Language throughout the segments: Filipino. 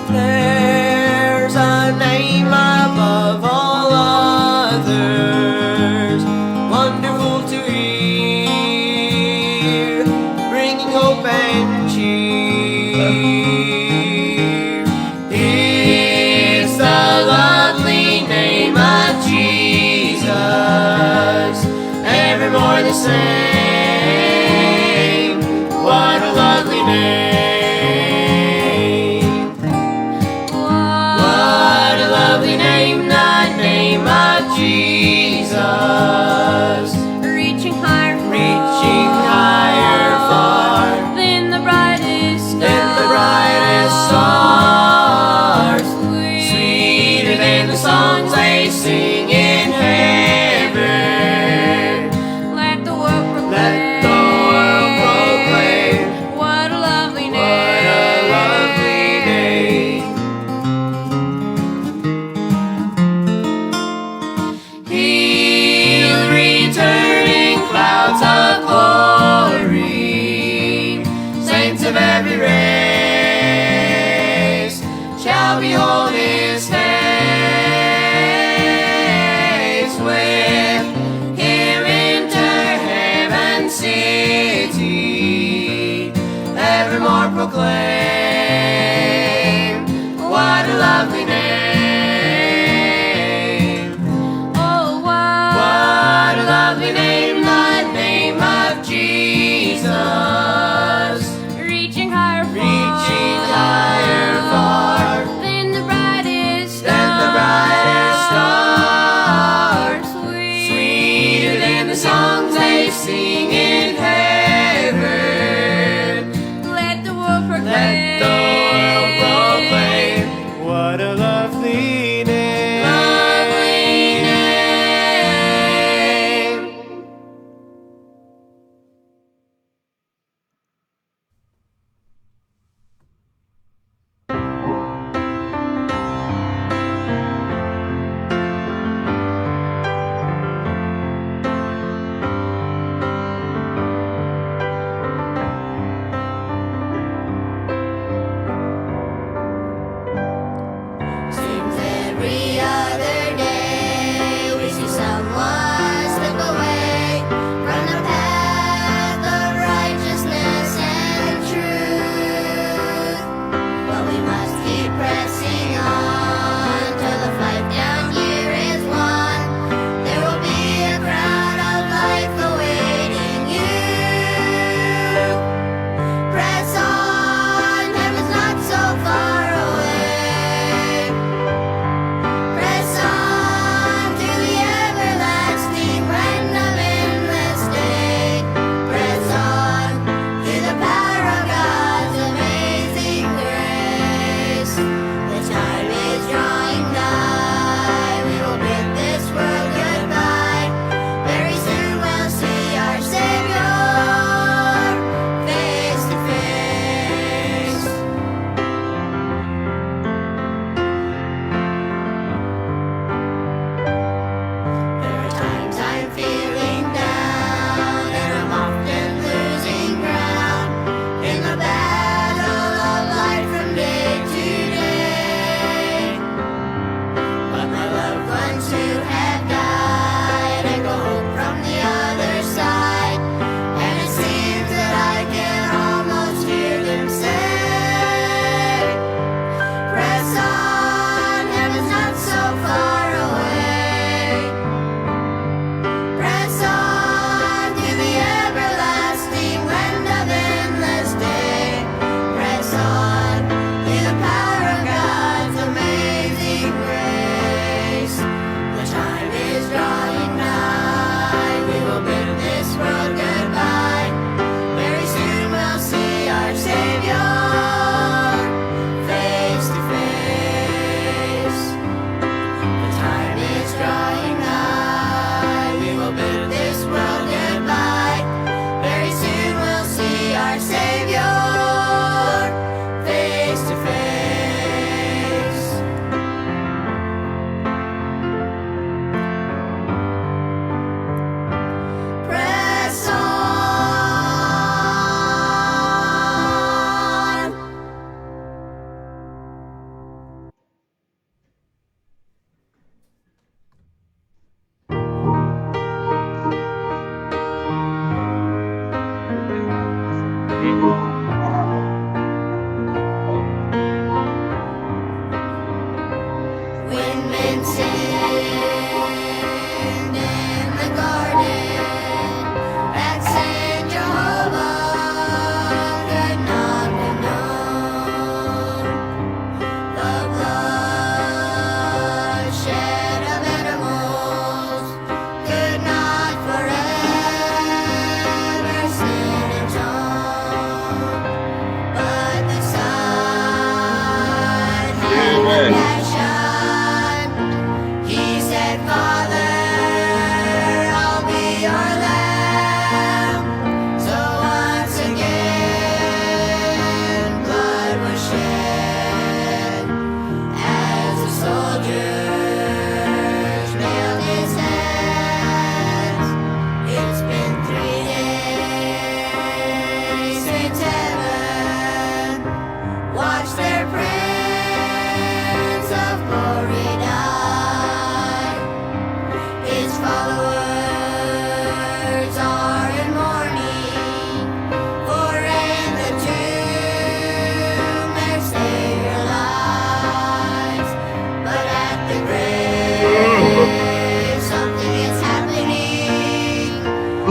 There's a name above all others, wonderful to hear, bringing hope and cheer. It's the lovely name of Jesus, evermore the same. What a lovely name. What a lovely name, the name of Jesus. Reaching higher Far than the brightest stars, sweeter than the songs they sing in heaven. Let the world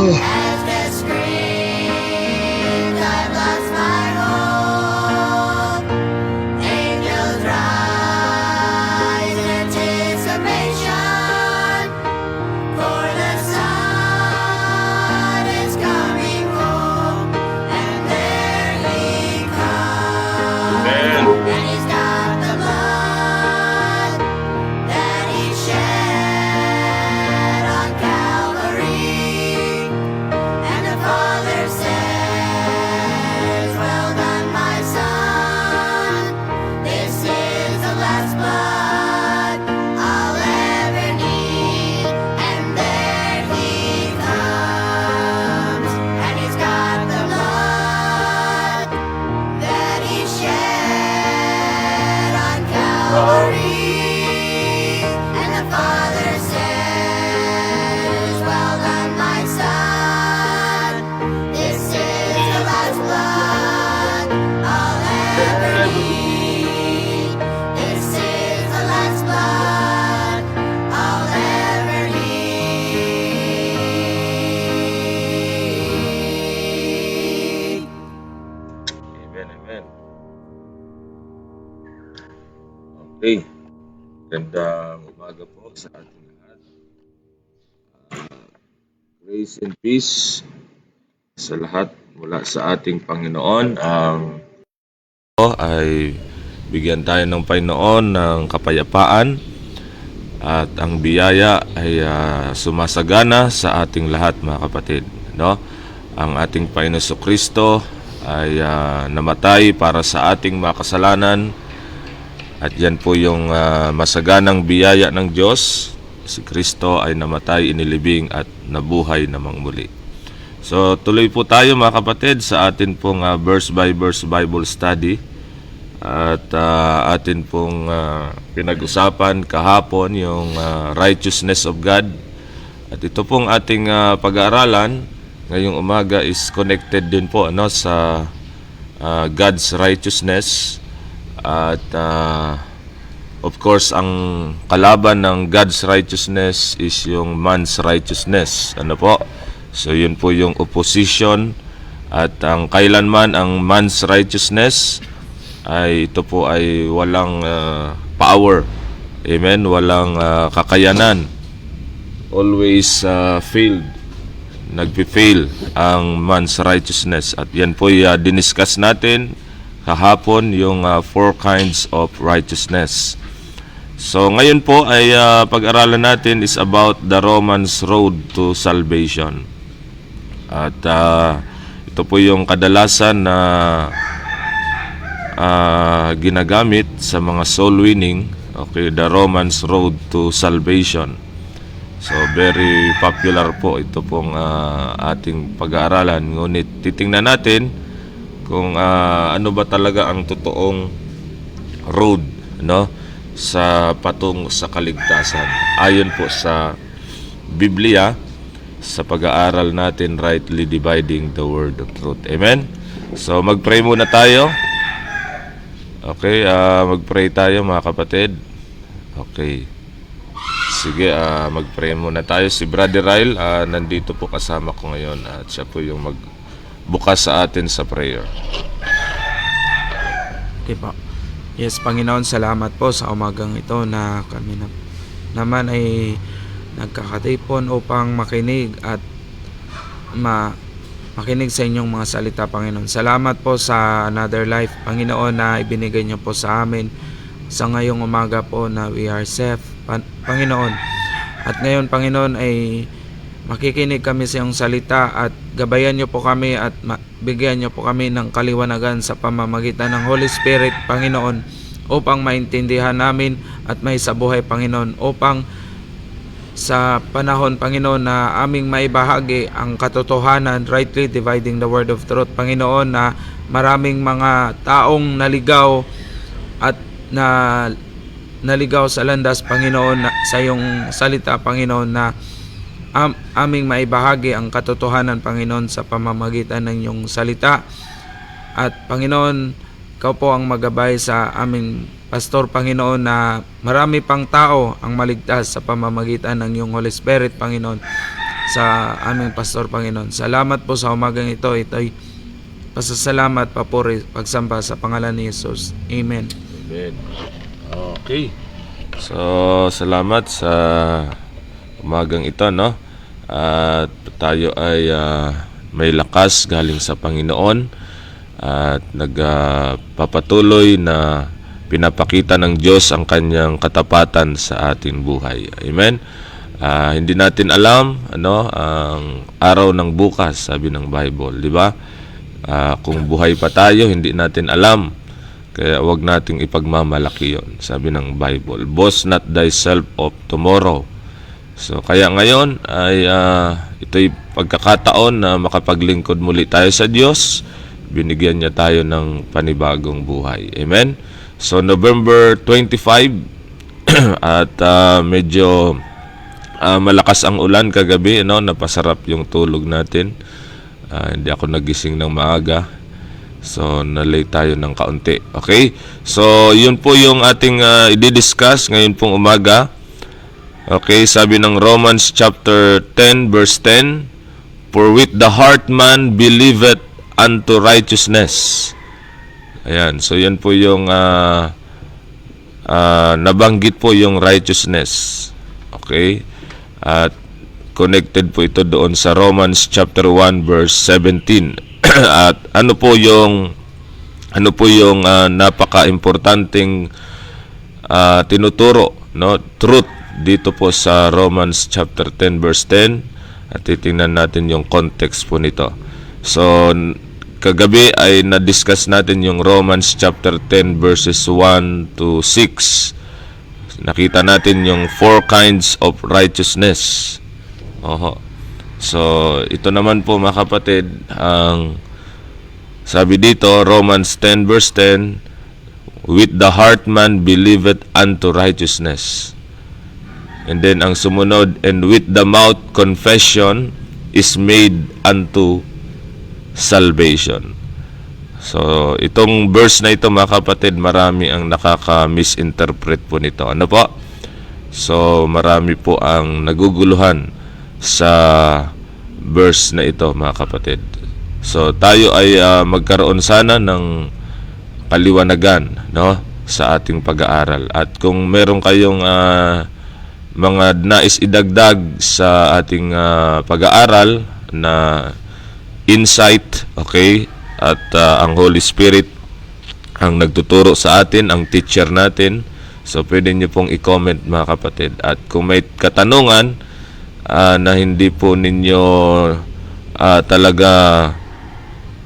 As death screams, I've lost my hope. Angels rise in anticipation, for the Son is coming home, and there He comes. Amen. And He's got the blood that He shed on Calvary, and the Father says, "Well done, my son. This is the last blood I'll ever need." And there He comes, and He's got the blood that He shed on Calvary, and the Father says, "Well done, my son. This is the last blood I'll ever need. This is the last blood I'll ever need." Amen, amen. Okay. Gandang umaga po sa ating lahat. Grace and peace sa lahat mula sa ating Panginoon. Ang ay bigyan tayo ng Panginoon ng kapayapaan at ang biyaya ay sumasagana sa ating lahat, mga kapatid, no? Ang ating Panginoon Kristo ay namatay para sa ating mga kasalanan, at yan po yung masaganang biyaya ng Diyos. Si Kristo ay namatay, inilibing at nabuhay namang muli. So tuloy po tayo, mga kapatid, sa atin pong verse by verse Bible study. At atin pong pinag-usapan kahapon yung righteousness of God. At ito pong ating pag-aaralan ngayong umaga is connected din po, ano, sa God's righteousness. At of course, ang kalaban ng God's righteousness is yung man's righteousness. Ano po? So yun po yung opposition. At ang kailanman ang man's righteousness ay ito po ay walang power. Amen? Walang kakayanan. Always failed. Nagpi-fail ang man's righteousness. At yan po diniscuss natin kahapon, yung 4 kinds of righteousness. So ngayon po ay pag-aralan natin is about the Romans road to salvation. At ito po yung kadalasan na ginagamit sa mga soul winning. Okay, the Romans road to salvation. So very popular po ito pong ating pag-aaralan. Ngunit titingnan natin kung ano ba talaga ang totoong road, no, sa patungo sa kaligtasan ayon po sa Biblia, sa pag-aaral natin, rightly dividing the word of truth. Amen. So mag-pray muna tayo. Okay, mag-pray tayo, mga kapatid. Okay, sige, mag-pray muna tayo. Si Brother Ryle nandito po kasama ko ngayon, at siya po yung bukas sa atin sa prayer. Okay po. Yes, Panginoon, salamat po sa umagang ito na kami naman ay nagkakatipon upang makinig at makinig sa inyong mga salita, Panginoon. Salamat po sa another life, Panginoon, na ibinigay niyo po sa amin sa ngayong umaga po na we are safe, Panginoon. At ngayon, Panginoon, ay makikinig kami sa iyong salita at gabayan niyo po kami at bigyan niyo po kami ng kaliwanagan sa pamamagitan ng Holy Spirit, Panginoon, upang maintindihan namin at may sabuhay, Panginoon, upang sa panahon, Panginoon, na aming maibahagi ang katotohanan, rightly dividing the word of truth, Panginoon, na maraming mga taong naligaw at naligaw sa landas, Panginoon, sa iyong salita, Panginoon, na aming maibahagi ang katotohanan, Panginoon, sa pamamagitan ng iyong salita. At Panginoon, ikaw po ang magabay sa aming pastor, Panginoon, na marami pang tao ang maligtas sa pamamagitan ng iyong Holy Spirit, Panginoon. sa aming pastor, Panginoon. Salamat po sa umagang ito. Ito'y pasasalamat, papuri, pagsamba sa pangalan ni Jesus. Amen. Amen. Okay. So, salamat sa umagang ito, no? At tayo ay may lakas galing sa Panginoon at nagpapatuloy na pinapakita ng Diyos ang kanyang katapatan sa ating buhay. Amen. Hindi natin alam ang araw ng bukas, sabi ng Bible, di ba? Kung buhay pa tayo, hindi natin alam. Kaya wag nating ipagmamalaki yon, sabi ng Bible. Boast not thyself of tomorrow. So kaya ngayon ay ito'y pagkakataon na makapaglingkod muli tayo sa Diyos. Binigyan niya tayo ng panibagong buhay. Amen. So November 25 at medyo malakas ang ulan kagabi, napasarap yung tulog natin. Hindi ako nagising ng maaga. So nalay tayo ng kaunti. Okay? So yun po yung ating i-discuss ngayon pong umaga. Okay, sabi ng Romans chapter 10 verse 10, for with the heart man believeth unto righteousness. Ayan, so yan po yung nabanggit po yung righteousness. Okay? At connected po ito doon sa Romans chapter 1 verse 17. At ano po yung napaka-importanting tinuturo, truth dito po sa Romans chapter 10 verse 10. At titingnan natin yung context po nito. So kagabi ay na-discuss natin yung Romans chapter 10 verses 1 to 6. Nakita natin yung 4 kinds of righteousness. So, ito naman po mga kapatid, ang sabi dito, Romans 10 verse 10, with the heart man believeth unto righteousness. And then ang sumunod, and with the mouth confession is made unto salvation. So, itong verse na ito mga kapatid, marami ang nakaka-misinterpret po nito. Ano po? So, marami po ang naguguluhan sa verse na ito mga kapatid. So, tayo ay magkaroon sana ng paliwanagan, sa ating pag-aaral. At kung meron kayong mga nais idagdag sa ating pag-aaral na insight, okay, at ang Holy Spirit ang nagtuturo sa atin, ang teacher natin, so pwede nyo pong i-comment mga kapatid. At kung may katanungan na hindi po ninyo talaga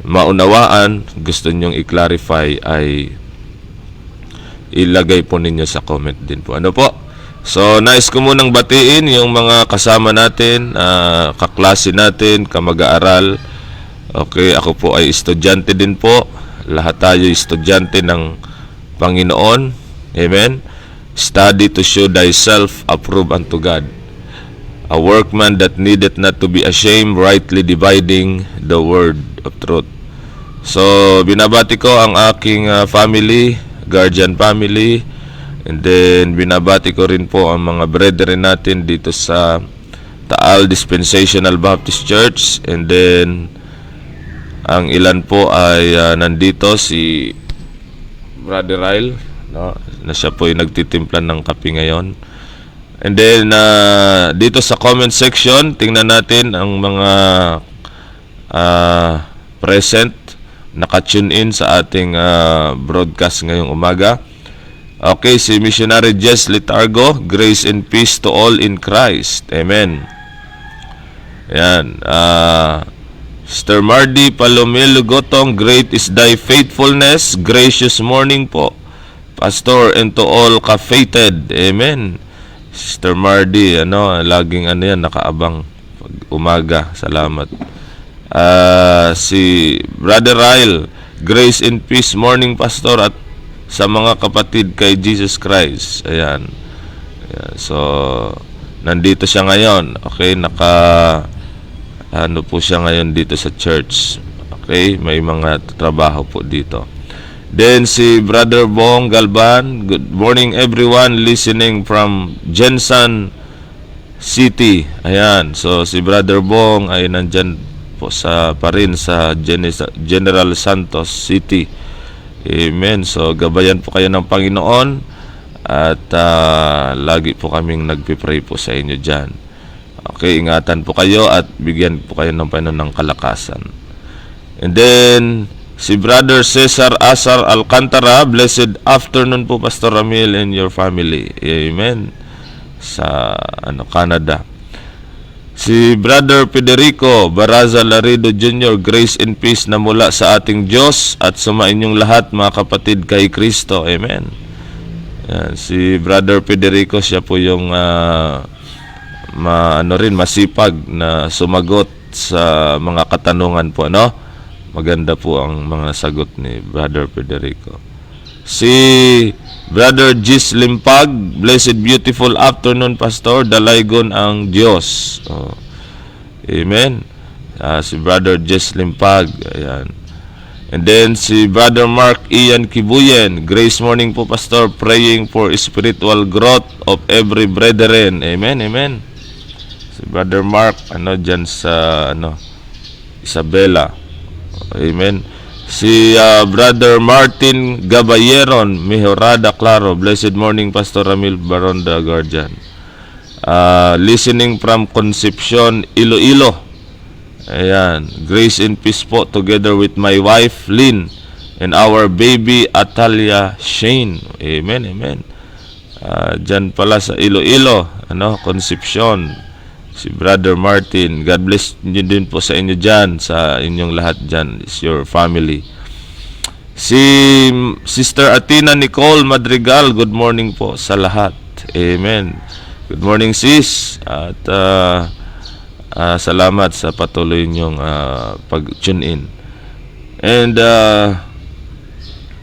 maunawaan, gusto nyong i-clarify, ay ilagay po ninyo sa comment din po. Ano po? So, nais ko munang batiin yung mga kasama natin, kaklase natin, kamag-aaral. Okay, ako po ay estudyante din po. Lahat tayo estudyante ng Panginoon. Amen? Study to show thyself approved unto God. A workman that needeth not to be ashamed, rightly dividing the word of truth. So, binabati ko ang aking family, guardian family, and then binabati ko rin po ang mga brethren natin dito sa Taal Dispensational Baptist Church, and then ang ilan po ay nandito, si Brother Ryle, na siya po ay nagtitimpla ng kape ngayon. And then dito sa comment section, tingnan natin ang mga present, naka-tune in sa ating broadcast ngayong umaga. Okay, si Missionary Jess Litargo, grace and peace to all in Christ. Amen. Yan. Sister Mardy Palomelo Gotong, great is thy faithfulness. Gracious morning po, Pastor, and to all ka-fated. Amen. Sister Mardy, laging yan, nakaabang pag umaga. Salamat. Si Brother Ryle, grace and peace, morning Pastor, at sa mga kapatid kay Jesus Christ. Ayan. So, nandito siya ngayon. Okay, po siya ngayon dito sa church. Okay, may mga trabaho po dito. Then si Brother Bong Galban, good morning everyone listening from Jensen, City. Ayan. So si Brother Bong ay nandyan po pa rin sa General Santos City. Amen. So gabayan po kayo ng Panginoon at lagi po kaming nagpipray po sa inyo dyan. Okay, ingatan po kayo at bigyan po kayo ng Panginoon ng kalakasan. And then si Brother Cesar Asar Alcantara, blessed afternoon po Pastor Ramil and your family. Amen. Sa Canada. Si Brother Federico Baraza Laredo Jr., grace and peace na mula sa ating Diyos at sumainyong lahat mga kapatid kay Kristo. Amen. Yan, si Brother Federico, siya po yung masipag na sumagot sa mga katanungan po, no? Maganda po ang mga sagot ni Brother Federico. Si Brother Gis Limpag, blessed beautiful afternoon Pastor, dalaygon ang Diyos. Oh. Amen. Si Brother Gis Limpag, ayan. And then si Brother Mark Ian Kibuyen, grace morning po Pastor, praying for spiritual growth of every brethren. Amen, amen. Si Brother Mark, dyan sa, Isabela. Amen. Si Brother Martin Gabayeron, Mejorada Claro, blessed morning Pastor Ramil Baronda Guardian. Listening from Concepcion, Iloilo. Ayan. Grace and peace po together with my wife, Lynn, and our baby, Atalia Shane. Amen, amen. Dyan pala sa Iloilo, Concepcion. Si Brother Martin, God bless nyo din po sa inyo dyan, sa inyong lahat dyan, is your family. Si Sister Athena Nicole Madrigal, good morning po sa lahat. Amen. Good morning sis, at salamat sa patuloy nyong pag-tune in. And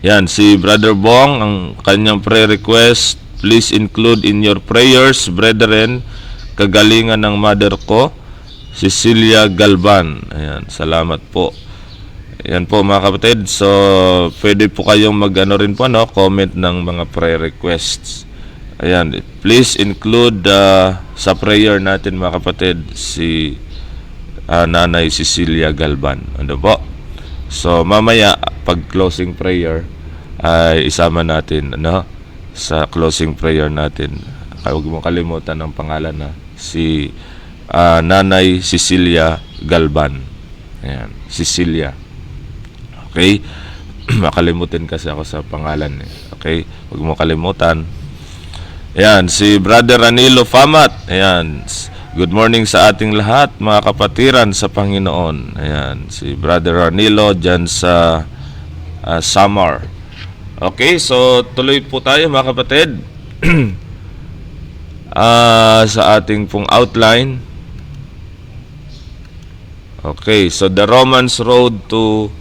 yan, si Brother Bong, ang kanyang prayer request, please include in your prayers, brethren, kagalingan ng mother ko, Cecilia Galban. Ayan, salamat po. Ayan po mga kapatid. So, pwede po kayong rin po, comment ng mga prayer requests. Ayan, please include sa prayer natin mga kapatid si Nanay Cecilia Galban. Ano po? So, mamaya, pag closing prayer, ay isama natin, sa closing prayer natin. Huwag mo kalimutan ang pangalan na si Nanay Cecilia Galban. Ayan, Cecilia. Okay? Makalimutin kasi ako sa pangalan. Okay? Huwag mo kalimutan. Ayan, si Brother Ranilo Famat. Ayan, good morning sa ating lahat, mga kapatiran sa Panginoon. Ayan, si Brother Ranilo dyan sa Samar. Okay, so tuloy po tayo mga kapatid. Sa ating pong outline. Okay, so the Romans road to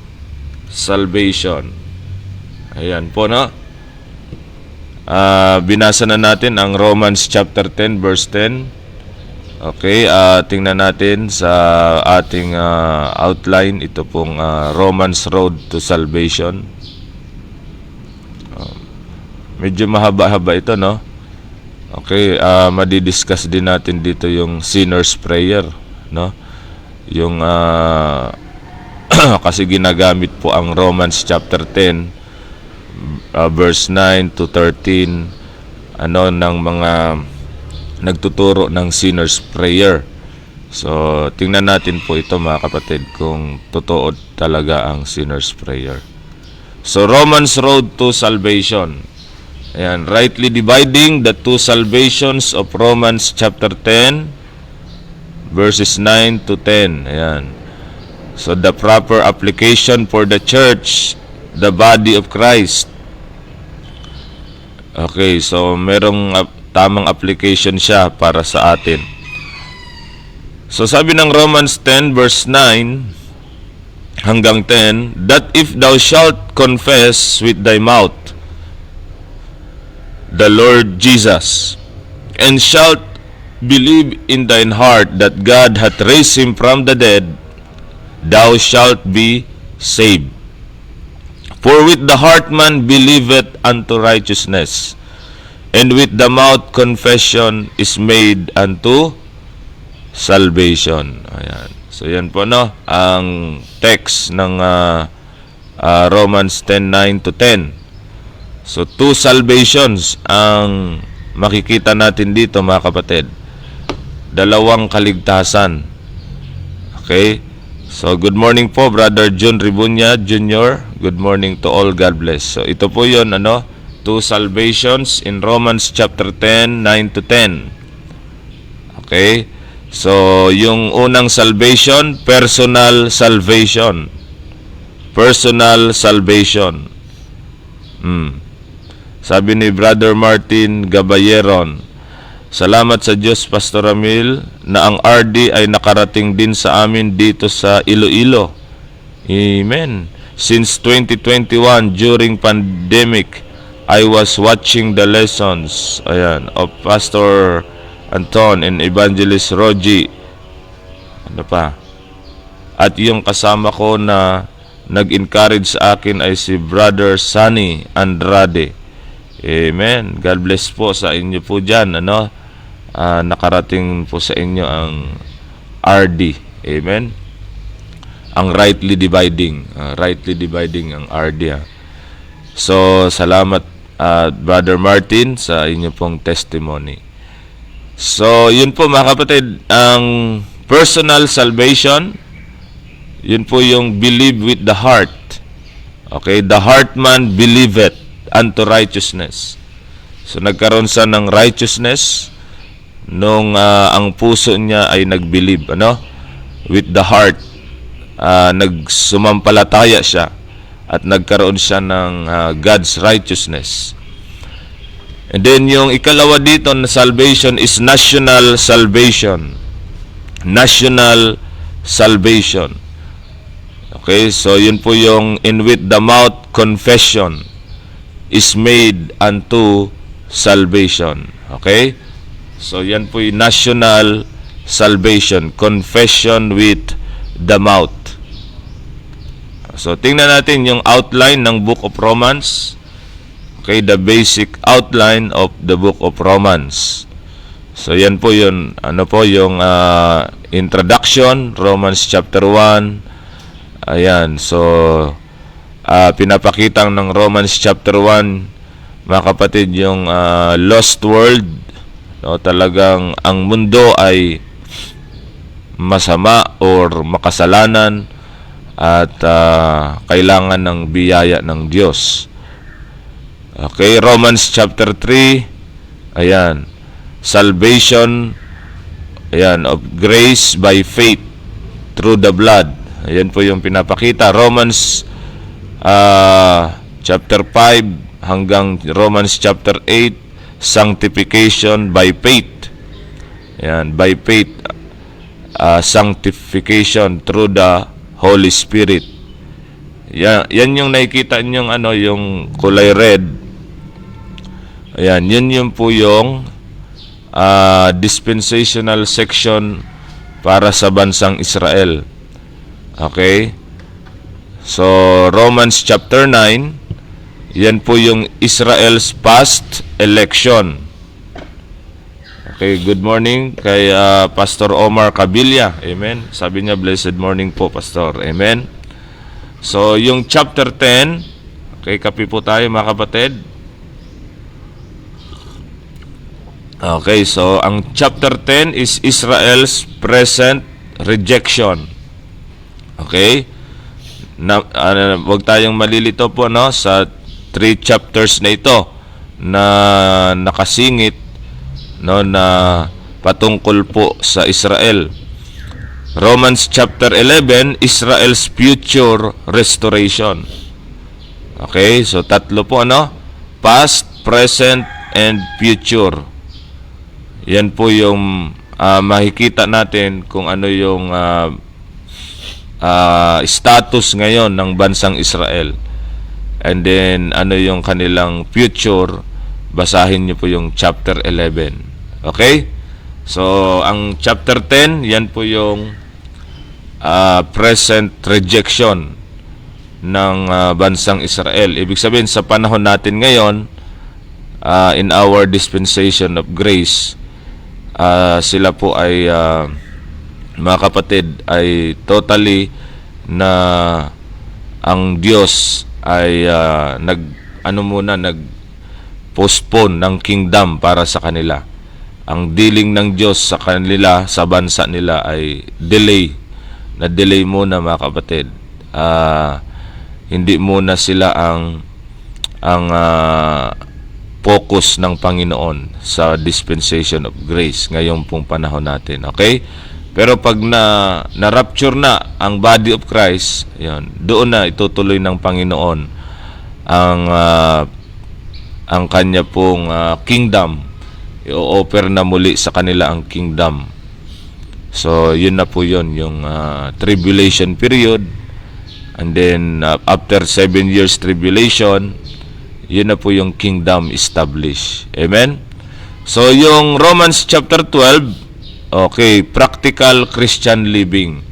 salvation. Ayan po, binasa na natin ang Romans chapter 10 verse 10. Okay, tingnan natin sa ating outline, ito pong Romans road to salvation. Medyo mahaba-haba ito, Okay, madidiscuss din natin dito yung sinner's prayer, Yung kasi ginagamit po ang Romans chapter 10 verse 9 to 13 ng mga nagtuturo ng sinner's prayer. So, tingnan natin po ito mga kapatid kung totoo talaga ang sinner's prayer. So, Romans road to salvation. Ayan, rightly dividing the two salvations of Romans chapter 10 verses 9 to 10. Ayan. So the proper application for the church, the body of Christ. Okay, so merong tamang application siya para sa atin. So sabi ng Romans 10 verse 9 hanggang 10, that if thou shalt confess with thy mouth the Lord Jesus, and shalt believe in thine heart that God hath raised him from the dead, thou shalt be saved. For with the heart man believeth unto righteousness, and with the mouth confession is made unto salvation. Ayan. So yan po no, ang text ng Romans 10:9 to 10. So two salvations ang makikita natin dito mga kapatid. Dalawang kaligtasan. Okay? So good morning po Brother John Ribunya Jr. Good morning to all. God bless. So ito po 'yon ano, two salvations in Romans chapter 10:9 to 10. Okay? So yung unang salvation, personal salvation. Personal salvation. Sabi ni Brother Martin Gabayeron, salamat sa Diyos, Pastor Ramil, na ang RD ay nakarating din sa amin dito sa Iloilo. Amen. Since 2021, during pandemic, I was watching the lessons of Pastor Anton and Evangelist Rogie. Ano pa? At yung kasama ko na nag-encourage sa akin ay si Brother Sunny Andrade. Amen. God bless po sa inyo po dyan. Ano? Nakarating po sa inyo ang RD. Amen. Ang rightly dividing. Rightly dividing ang RD. So, salamat Brother Martin sa inyo pong testimony. So, yun po mga kapatid, ang personal salvation, yun po yung believe with the heart. Okay, the heart man believeth unto righteousness. So, nagkaroon siya ng righteousness nung ang puso niya ay nag-believe, ano? With the heart, nagsumampalataya siya at nagkaroon siya ng God's righteousness. And then yung ikalawa dito na salvation is national salvation. National salvation. Okay, so yun po yung in with the mouth confession is made unto salvation. Okay? So yan po yung national salvation, confession with the mouth. So tingnan natin yung outline ng Book of Romans. Okay, the basic outline of the Book of Romans. So yan po yun, ano po yung introduction, Romans chapter 1. Ayan, so pinapakita ng Romans chapter 1, mga kapatid, yung lost world. No, talagang ang mundo ay masama or makasalanan at kailangan ng biyaya ng Diyos. Okay, Romans chapter 3, ayan, salvation, ayan, of grace by faith through the blood. Ayan po yung pinapakita. Romans chapter 5 hanggang Romans chapter 8, sanctification by faith. Ayan, by faith, sanctification through the Holy Spirit. Yan yung nakikita nyo, ano, yung kulay red. Ayan, yun po yung dispensational section para sa bansang Israel. Okay? So, Romans chapter 9, yan po yung Israel's past election. Okay, good morning kay Pastor Omar Cabilia. Amen. Sabi niya, blessed morning po, Pastor. Amen. So, yung chapter 10, okay, kapi po tayo mga kapatid. Okay, so ang chapter 10 is Israel's present rejection. Okay? Wag tayong malilito po, no, sa 3 chapters na ito na nakasingit, no, na patungkol po sa Israel. Romans chapter 11, Israel's future restoration. Okay, so tatlo po, ano? Past, present, and future. Yan po yung makikita natin kung ano yung status ngayon ng bansang Israel. And then, ano yung kanilang future, basahin nyo po yung chapter 11. Okay? So, ang chapter 10, yan po yung present rejection ng bansang Israel. Ibig sabihin, sa panahon natin ngayon, in our dispensation of grace, sila po ay mga kapatid, ay totally na ang Diyos ay nag-postpone ng kingdom para sa kanila. Ang dealing ng Diyos sa kanila, sa bansa nila ay delay. Na-delay muna, mga kapatid. Hindi muna sila ang focus ng Panginoon sa dispensation of grace ngayong pong panahon natin. Okay? Pero pag na-rapture na ang body of Christ, yun, doon na itutuloy ng Panginoon ang kanya pong kingdom. I-offer na muli sa kanila ang kingdom. So, yun na po yun, yung tribulation period. And then, after 7 years tribulation, yun na po yung kingdom established. Amen? So, yung Romans chapter 12, okay, practical Christian living.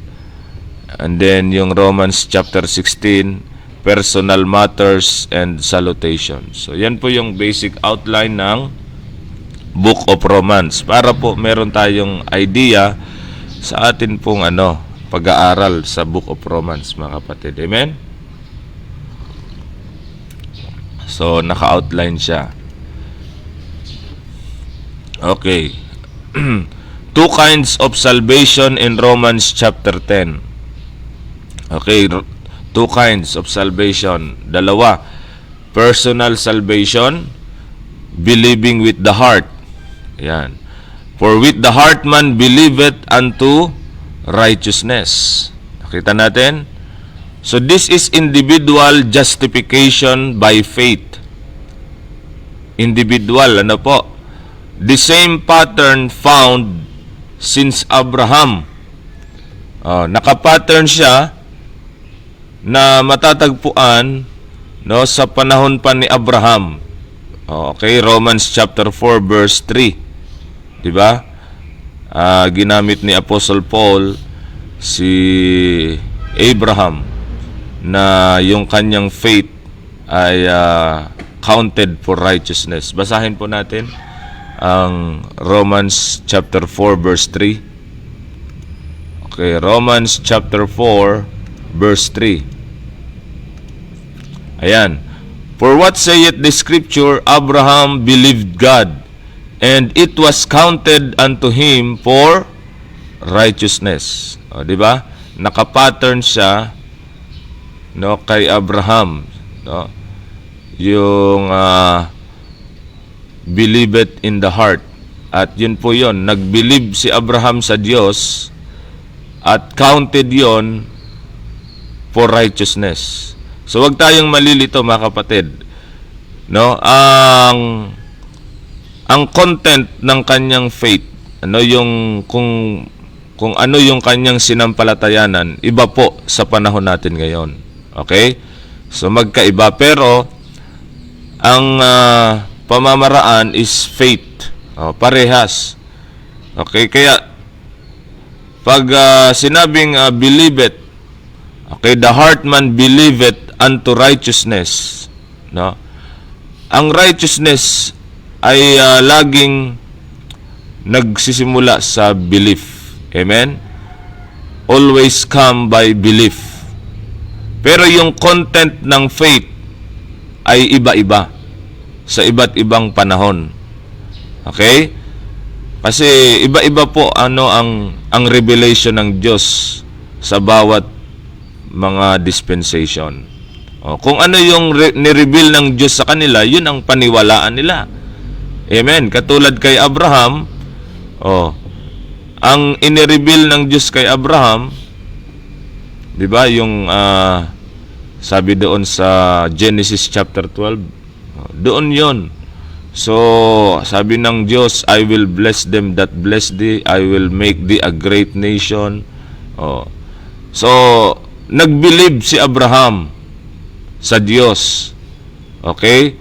And then, yung Romans chapter 16, personal matters and salutation. So, yan po yung basic outline ng Book of Romans. Para po meron tayong idea sa atin pong pag-aaral sa Book of Romans, mga kapatid. Amen? So, naka-outline siya. Okay. Two kinds of salvation in Romans chapter 10. Okay, two kinds of salvation. Dalawa. Personal salvation, believing with the heart. Yan. For with the heart man believeth unto righteousness. Nakita natin? So this is individual justification by faith. Individual, the same pattern found since Abraham. Nakapattern siya na matatagpuan sa panahon pa ni Abraham. Okay, Romans chapter 4 verse 3. 'Di ba? Ginamit ni Apostle Paul si Abraham na yung kanyang faith ay counted for righteousness. Basahin po natin ang Romans chapter 4 verse 3. Okay, Romans chapter 4 verse 3. Ayan. For what saith the scripture, Abraham believed God, and it was counted unto him for righteousness. Di ba? Nakapattern siya kay Abraham, yung believe it in the heart. At yun po yun, nag-believe si Abraham sa Diyos at counted yon for righteousness. So wag tayong malilito, mga kapatid. Ang content ng kanyang faith, yung kung ano yung kanyang sinampalatayanan, iba po sa panahon natin ngayon. Okay? So magkaiba, pero ang pamamaraan is faith. Parehas. Okay? Kaya pag sinabing believe it, okay, the heart man believe it unto righteousness. Ang righteousness ay laging nagsisimula sa belief. Amen? Always come by belief. Pero yung content ng faith ay iba-iba sa iba't ibang panahon. Okay? Kasi iba-iba po ang revelation ng Diyos sa bawat mga dispensation. Kung ano yung ni-reveal ng Diyos sa kanila, yun ang paniwalaan nila. Amen? Katulad kay Abraham, ang inireveal ng Diyos kay Abraham, di ba, yung sabi doon sa Genesis chapter 12, doon yon. So, sabi ng Diyos, I will bless them that bless thee, I will make thee a great nation. So, nag-believe si Abraham sa Diyos. Okay?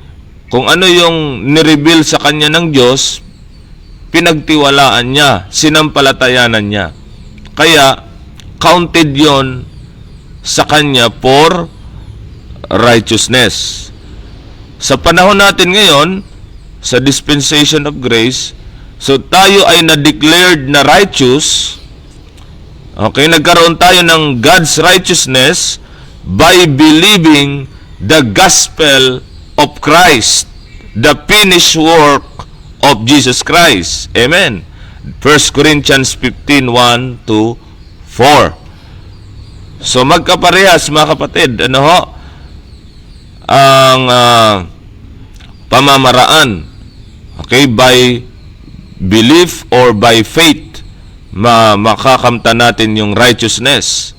Kung ano yung nireveal sa kanya ng Diyos, pinagtiwalaan niya, sinampalatayanan niya. Kaya, counted yon sa kanya for righteousness. Sa panahon natin ngayon, sa dispensation of grace, so tayo ay na-declared na righteous Okay, nagkaroon tayo ng God's righteousness by believing the gospel of Christ, the finished work of Jesus Christ. Amen. 1 Corinthians 15:1 to 4. So magkaparehas mga kapatid, ano ho? Ang pamamaraan, okay, by belief or by faith, makakamta natin yung righteousness.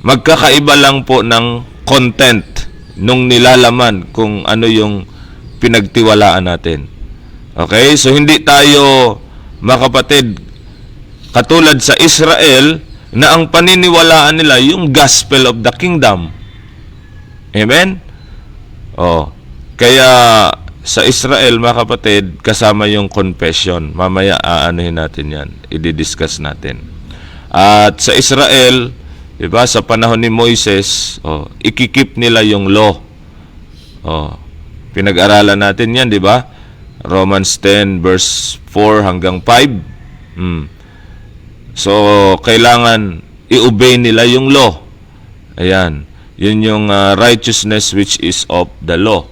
Magkakaiba lang po ng content nung nilalaman kung ano yung pinagtiwalaan natin. Okay? So hindi tayo, mga kapatid, katulad sa Israel na ang paniniwalaan nila yung gospel of the kingdom. Amen? Kaya sa Israel, mga kapatid, kasama yung confession. Mamaya aanuhin natin yan. I-discuss natin. At sa Israel, diba, sa panahon ni Moises, ikikip nila yung law. Pinag-aralan natin yan, diba? Romans 10 verse 4 hanggang 5. So, kailangan i-obey nila yung law. Ayan. Yun yung righteousness which is of the law.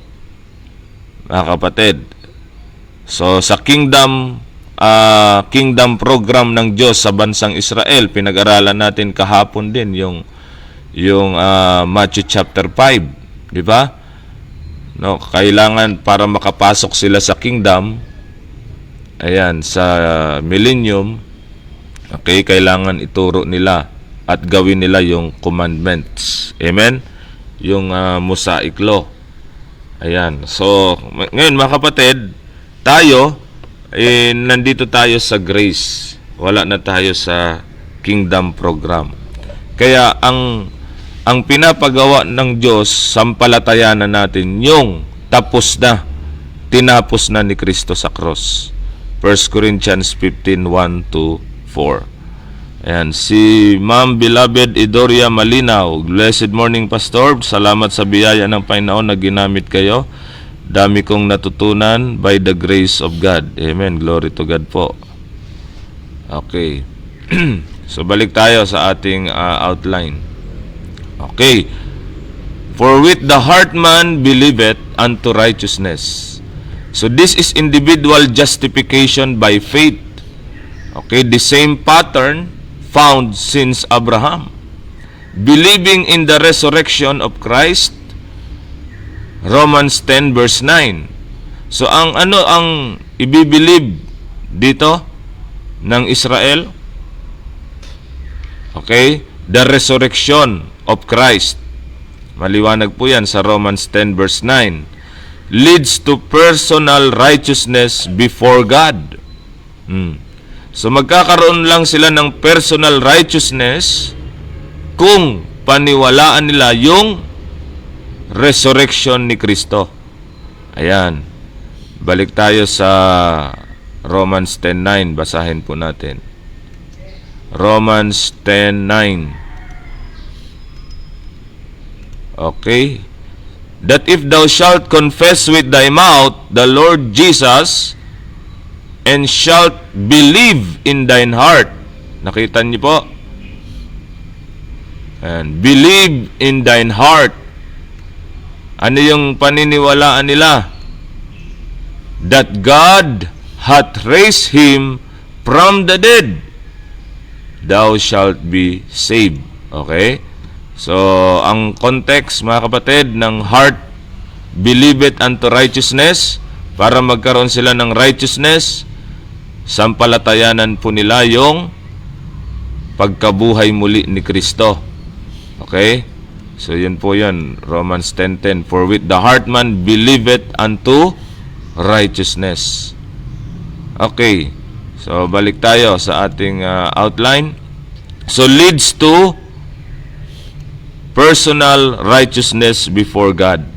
Mga kapatid. So, sa kingdom program ng Diyos sa bansang Israel, pinag-aralan natin kahapon din yung Matthew chapter 5. Di ba? No, kailangan para makapasok sila sa kingdom, ayan, sa millennium, okay, kailangan ituro nila at gawin nila yung commandments. Amen? Yung Mosaic law. Ayan. So, ngayon mga kapatid, tayo, nandito tayo sa grace. Wala na tayo sa kingdom program. Kaya, ang pinapagawa ng Diyos, sampalatayanan natin yung tapos na, tinapos na ni Kristo sa cross. 1 Corinthians 15:1 to 4. Ayan, si Ma'am Beloved Idoria Malinaw. Blessed morning, Pastor. Salamat sa biyaya ng Panginoon na ginamit kayo. Dami kong natutunan by the grace of God. Amen. Glory to God po. Okay. So, balik tayo sa ating outline. Okay. For with the heart man believeth unto righteousness. So, this is individual justification by faith. Okay, the same pattern found since Abraham. Believing in the resurrection of Christ, Romans 10 verse 9. So ang ibibilib dito ng Israel? Okay, the resurrection of Christ. Maliwanag po yan sa Romans 10 verse 9. Leads to personal righteousness before God. So magkakaroon lang sila ng personal righteousness kung paniwalaan nila yung resurrection ni Kristo. Ayan. Balik tayo sa Romans 10:9. Basahin po natin. Romans 10:9. Okay. That if thou shalt confess with thy mouth the Lord Jesus, and shalt believe in thine heart. Nakita niyo po? And believe in thine heart. Ano yung paniniwalaan nila? That God hath raised him from the dead. Thou shalt be saved. Okay? So, ang context, mga kapatid, ng heart, believe it unto righteousness, para magkaroon sila ng righteousness, sampalatayanan po nila yung pagkabuhay muli ni Kristo. Okay? So, yun po yun. Romans 10:10. For with the heart man believeth unto righteousness. Okay. So, balik tayo sa ating outline. So, leads to personal righteousness before God.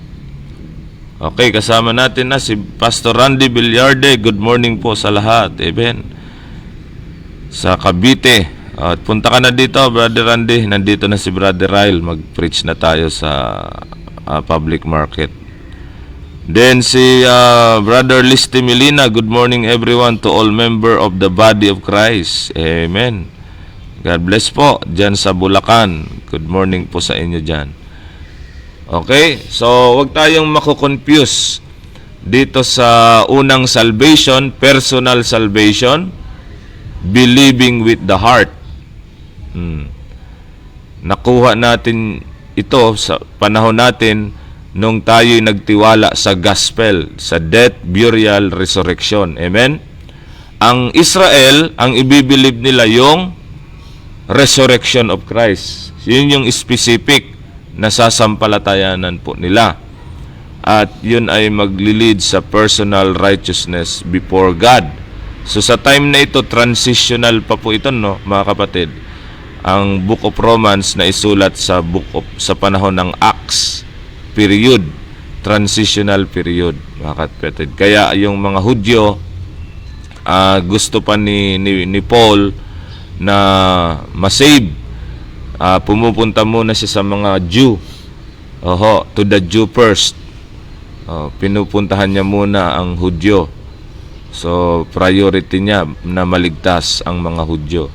Okay, kasama natin na si Pastor Randy Villarde. Good morning po sa lahat. Amen. Sa Cavite. At punta ka na dito, Brother Randy. Nandito na si Brother Ryle. Mag-preach na tayo sa public market. Then si Brother Listy Milina. Good morning everyone to all member of the body of Christ. Amen. God bless po dyan sa Bulacan. Good morning po sa inyo dyan. Okay? So, wag tayong mako-confuse dito sa unang salvation, personal salvation, believing with the heart. Nakuha natin ito sa panahon natin nung tayo'y nagtiwala sa gospel, sa death, burial, resurrection. Amen? Ang Israel, ang ibibilib nila yung resurrection of Christ. Yun yung specific na sasampalatayanan po nila. At yun ay maglilid sa personal righteousness before God. So sa time na ito, transitional pa po ito, no, mga kapatid. Ang Book of Romans na isulat sa sa panahon ng Acts period, transitional period, mga kapatid. Kaya yung mga Hudyo, gusto pa ni Paul na masave. Pumupunta muna siya sa mga Jew. To the Jew first. Pinupuntahan niya muna ang Hudyo. So, priority niya na maligtas ang mga Hudyo.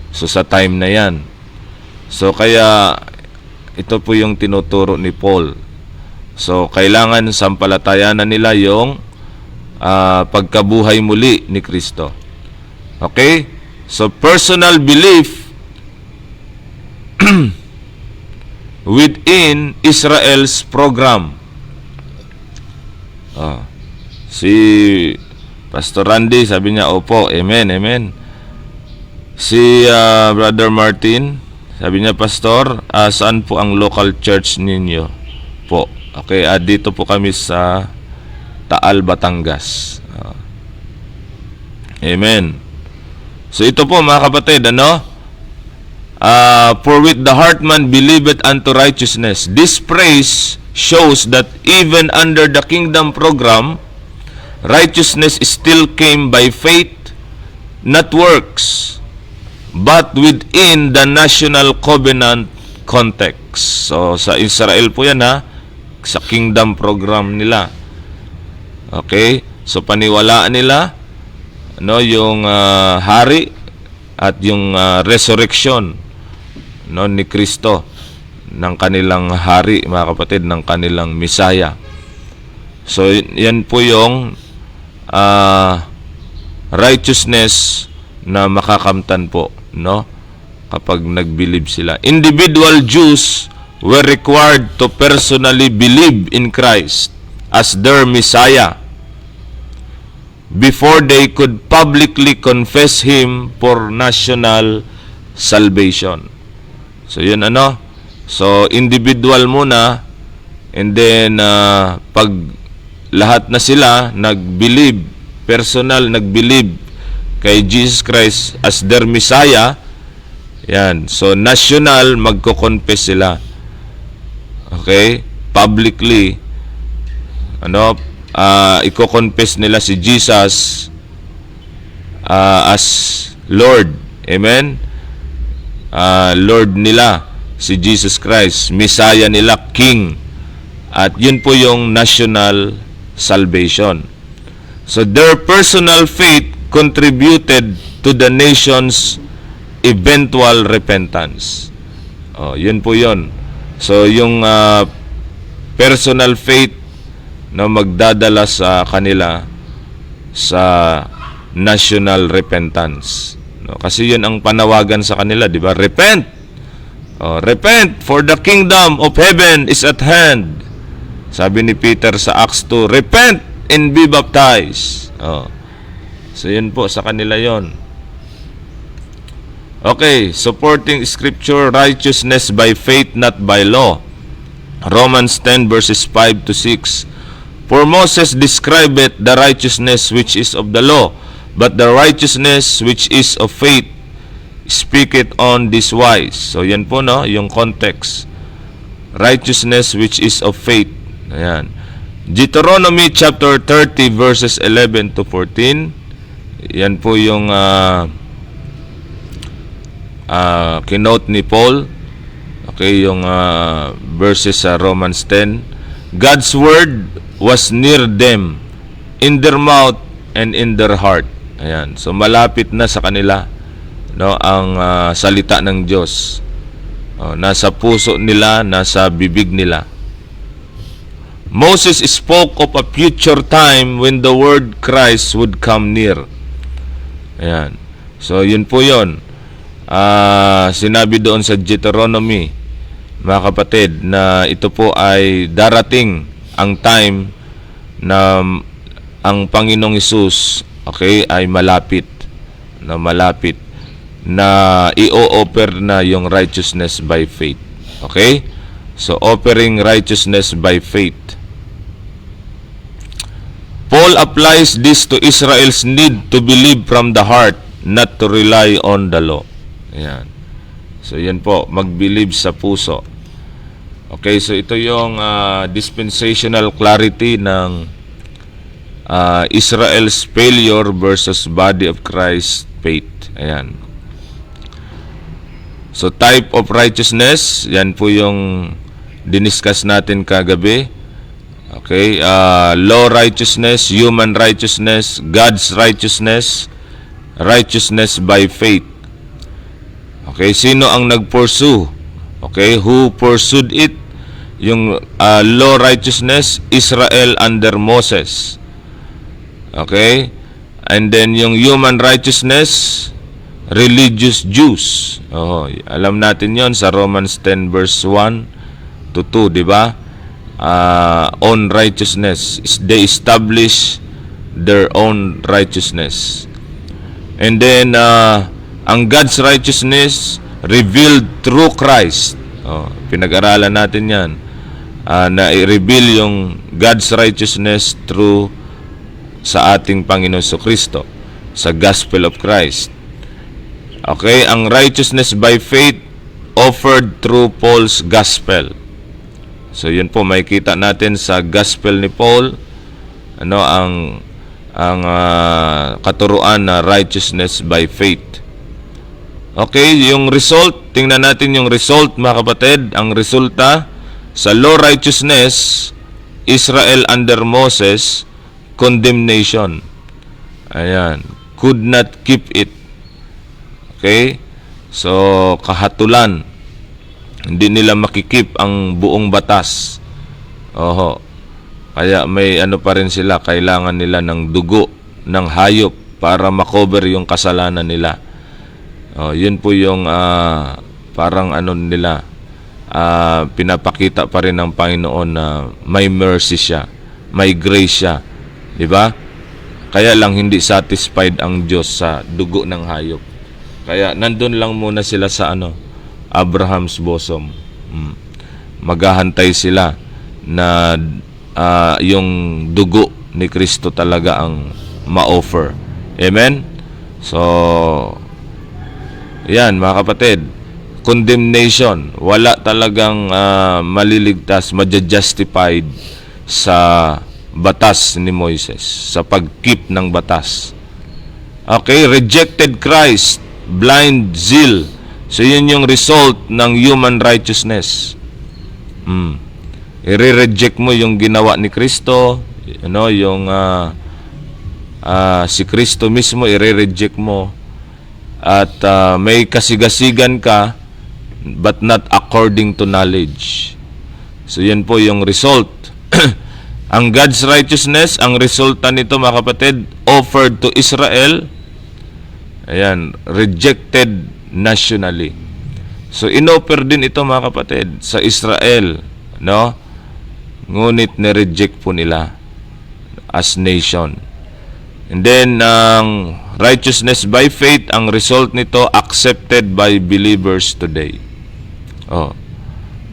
So, sa time na yan. So, kaya ito po yung tinuturo ni Paul. So, kailangan sampalatayanan nila yung pagkabuhay muli ni Kristo. Okay? So, personal belief within Israel's program. Si Pastor Randy, sabi niya, opo, amen, amen. Si Brother Martin, sabi niya, Pastor, saan po ang local church ninyo? Po. Okay, dito po kami sa Taal, Batangas. Amen. So ito po mga kapatid, for with the heart man believeth unto righteousness. This phrase shows that even under the kingdom program, righteousness still came by faith, not works, but within the national covenant context. So sa Israel po yan, sa kingdom program nila. Okay? So paniwalaan nila yung hari at yung resurrection ni Kristo, ng kanilang hari, mga kapatid, ng kanilang Misaya. So yan po yung righteousness na makakamtan po, kapag nagbilib sila. Individual Jews were required to personally believe in Christ as their Messiah before they could publicly confess Him for national salvation. So yun So individual muna, and then pag lahat na sila nag-believe, personal nag-believe kay Jesus Christ as their Messiah, yan. So national, magko-confess sila. Okay? Publicly, iko-confess nila si Jesus as Lord. Amen? Lord nila, si Jesus Christ. Messiah nila, King. At yun po yung national salvation. So their personal faith contributed to the nation's eventual repentance. Yun po yun. So yung personal faith na magdadala sa kanila sa national repentance. Kasi yun ang panawagan sa kanila, di ba? Repent! Repent, for the kingdom of heaven is at hand. Sabi ni Peter sa Acts 2, repent and be baptized. So yun po, sa kanila yun. Okay, supporting scripture, righteousness by faith, not by law. Romans 10 verses 5 to 6. For Moses describeth the righteousness which is of the law, but the righteousness which is of faith speaketh on this wise. So yan po yung context. Righteousness which is of faith. Ayan. Deuteronomy chapter 30 verses 11 to 14. Yan po yung kinote ni Paul. Okay, yung verses sa Romans 10. God's word was near them, in their mouth and in their heart. Ayan. So malapit na sa kanila no, ang salita ng Diyos. Nasa puso nila, nasa bibig nila. Moses spoke of a future time when the word Christ would come near. Ayan. So, yun po yun. Sinabi doon sa Deuteronomy, mga kapatid, na ito po ay darating ang time na ang Panginoong Hesus, okay, ay malapit na i-offer na yung righteousness by faith. Okay? So, offering righteousness by faith. Paul applies this to Israel's need to believe from the heart, not to rely on the law. Ayan. So, yan po, mag-believe sa puso. Okay, so ito yung dispensational clarity ng Israel's failure versus body of Christ faith. Ayan. So, type of righteousness, yan po yung diniscuss natin kagabi. Okay, law righteousness, human righteousness, God's righteousness, righteousness by faith. Okay, sino ang nag-pursue? Okay, who pursued it? Yung law righteousness, Israel under Moses. Okay, and then yung human righteousness, religious Jews. Alam natin yon sa Romans 10 verse 1 to 2, di ba? Own righteousness. They establish their own righteousness. And then, ang God's righteousness revealed through Christ. Pinag-aralan natin yan. Na i-reveal yung God's righteousness through sa ating Panginoon Kristo, sa Gospel of Christ. Okay, ang righteousness by faith offered through Paul's gospel. So yun po, makikita natin sa gospel ni Paul ang katuruan na righteousness by faith. Okay, yung result, tingnan natin yung result, mga kapatid. Ang resulta sa law righteousness, Israel under Moses, condemnation. Ayan, could not keep it. Okay? So, kahatulan. Hindi nila makikip ang buong batas. Kaya may pa rin sila, kailangan nila ng dugo, ng hayop para makover yung kasalanan nila. Yun po yung parang nila, pinapakita pa rin ng Panginoon na may mercy siya, may grace siya. Di ba? Kaya lang hindi satisfied ang Diyos sa dugo ng hayop. Kaya nandun lang muna sila sa Abraham's bosom. Maghahantay sila na yung dugo ni Kristo talaga ang ma-offer. Amen? So, yan mga kapatid. Condemnation. Wala talagang maliligtas, maja-justified sa batas ni Moises, sa pag-keep ng batas. Okay, rejected Christ. Blind zeal. So, yun yung result ng human righteousness. I-reject mo yung ginawa ni Kristo, yung si Kristo mismo, i-reject mo. At may kasigasigan ka, but not according to knowledge. So, yan po yung result. Ang God's righteousness, ang resulta nito, mga kapatid, offered to Israel, ayan, rejected nationally. So, inoffer din ito, mga kapatid, sa Israel, no? Ngunit na-reject po nila as nation. And then, ang righteousness by faith, ang result nito, accepted by believers today.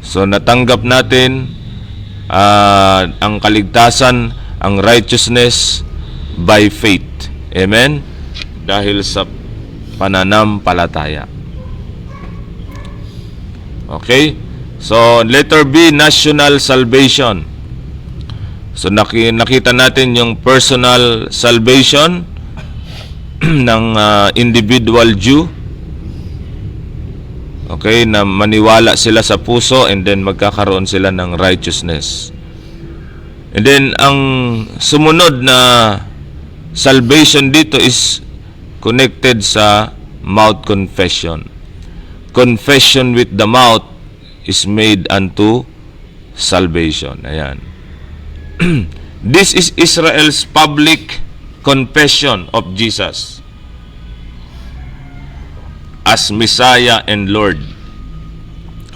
So, natanggap natin ang kaligtasan, ang righteousness by faith. Amen? Dahil sa pananampalataya. Okay? So, letter B, national salvation. So, nakita natin yung personal salvation ng individual Jew. Okay, na maniwala sila sa puso and then magkakaroon sila ng righteousness. And then, ang sumunod na salvation dito is connected sa mouth confession. Confession with the mouth is made unto salvation. Ayan. This is Israel's public confession of Jesus as Messiah and Lord.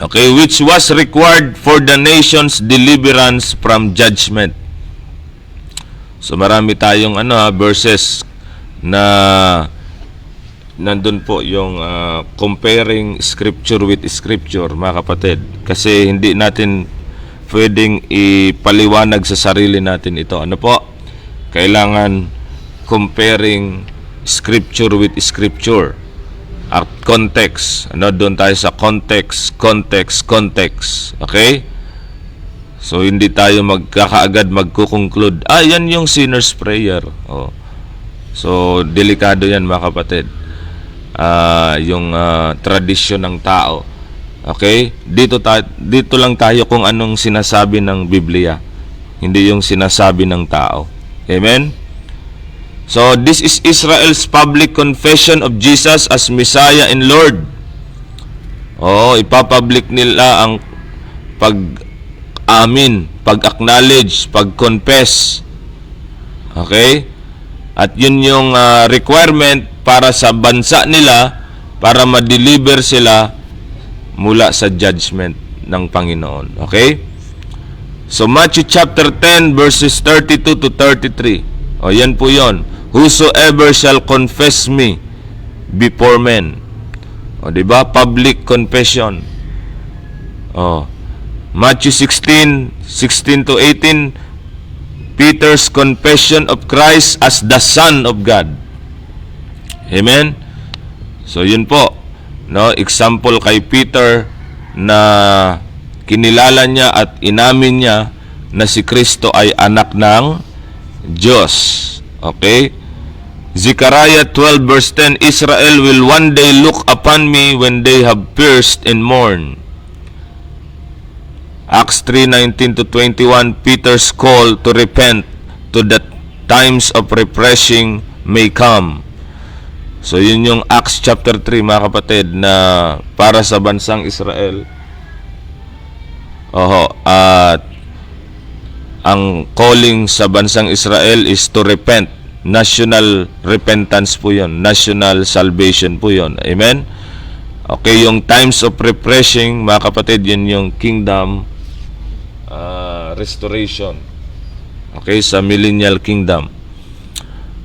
Okay, which was required for the nation's deliverance from judgment. So marami tayong verses na nandun po yung comparing scripture with scripture, mga kapatid. Kasi hindi natin pwedeng ipaliwanag sa sarili natin ito. Ano po? Kailangan comparing scripture with scripture. At context. Doon tayo sa context. Okay? So, hindi tayo magkakaagad magkukonclude, yan yung sinner's prayer. Oh. So, delikado yan, mga kapatid. Yung tradisyon ng tao. Okay? Dito lang tayo kung anong sinasabi ng Biblia. Hindi yung sinasabi ng tao. Amen? So, this is Israel's public confession of Jesus as Messiah and Lord. Ipapublic nila ang pag-amin, pag-acknowledge, pag-confess. Okay? At yun yung requirement para sa bansa nila, para ma-deliver sila mula sa judgment ng Panginoon. Okay? So, Matthew chapter 10 verses 32 to 33. Yan po yon. Whosoever shall confess me before men. Diba? Public confession. Matthew 16 to 18, Peter's confession of Christ as the Son of God. Amen? So, yun po. Example kay Peter na kinilala niya at inamin niya na si Kristo ay anak ng Diyos. Okay? Zechariah 12 verse 10, Israel will one day look upon me when they have pierced and mourned. Acts 3:19 to 21, Peter's call to repent to the times of refreshing may come. So yun yung Acts chapter 3, mga kapatid, na para sa bansang Israel. At ang calling sa bansang Israel is to repent. National repentance po yun. National salvation po yun. Amen? Okay, yung times of refreshing, mga kapatid, yun yung kingdom restoration. Okay, sa millennial kingdom.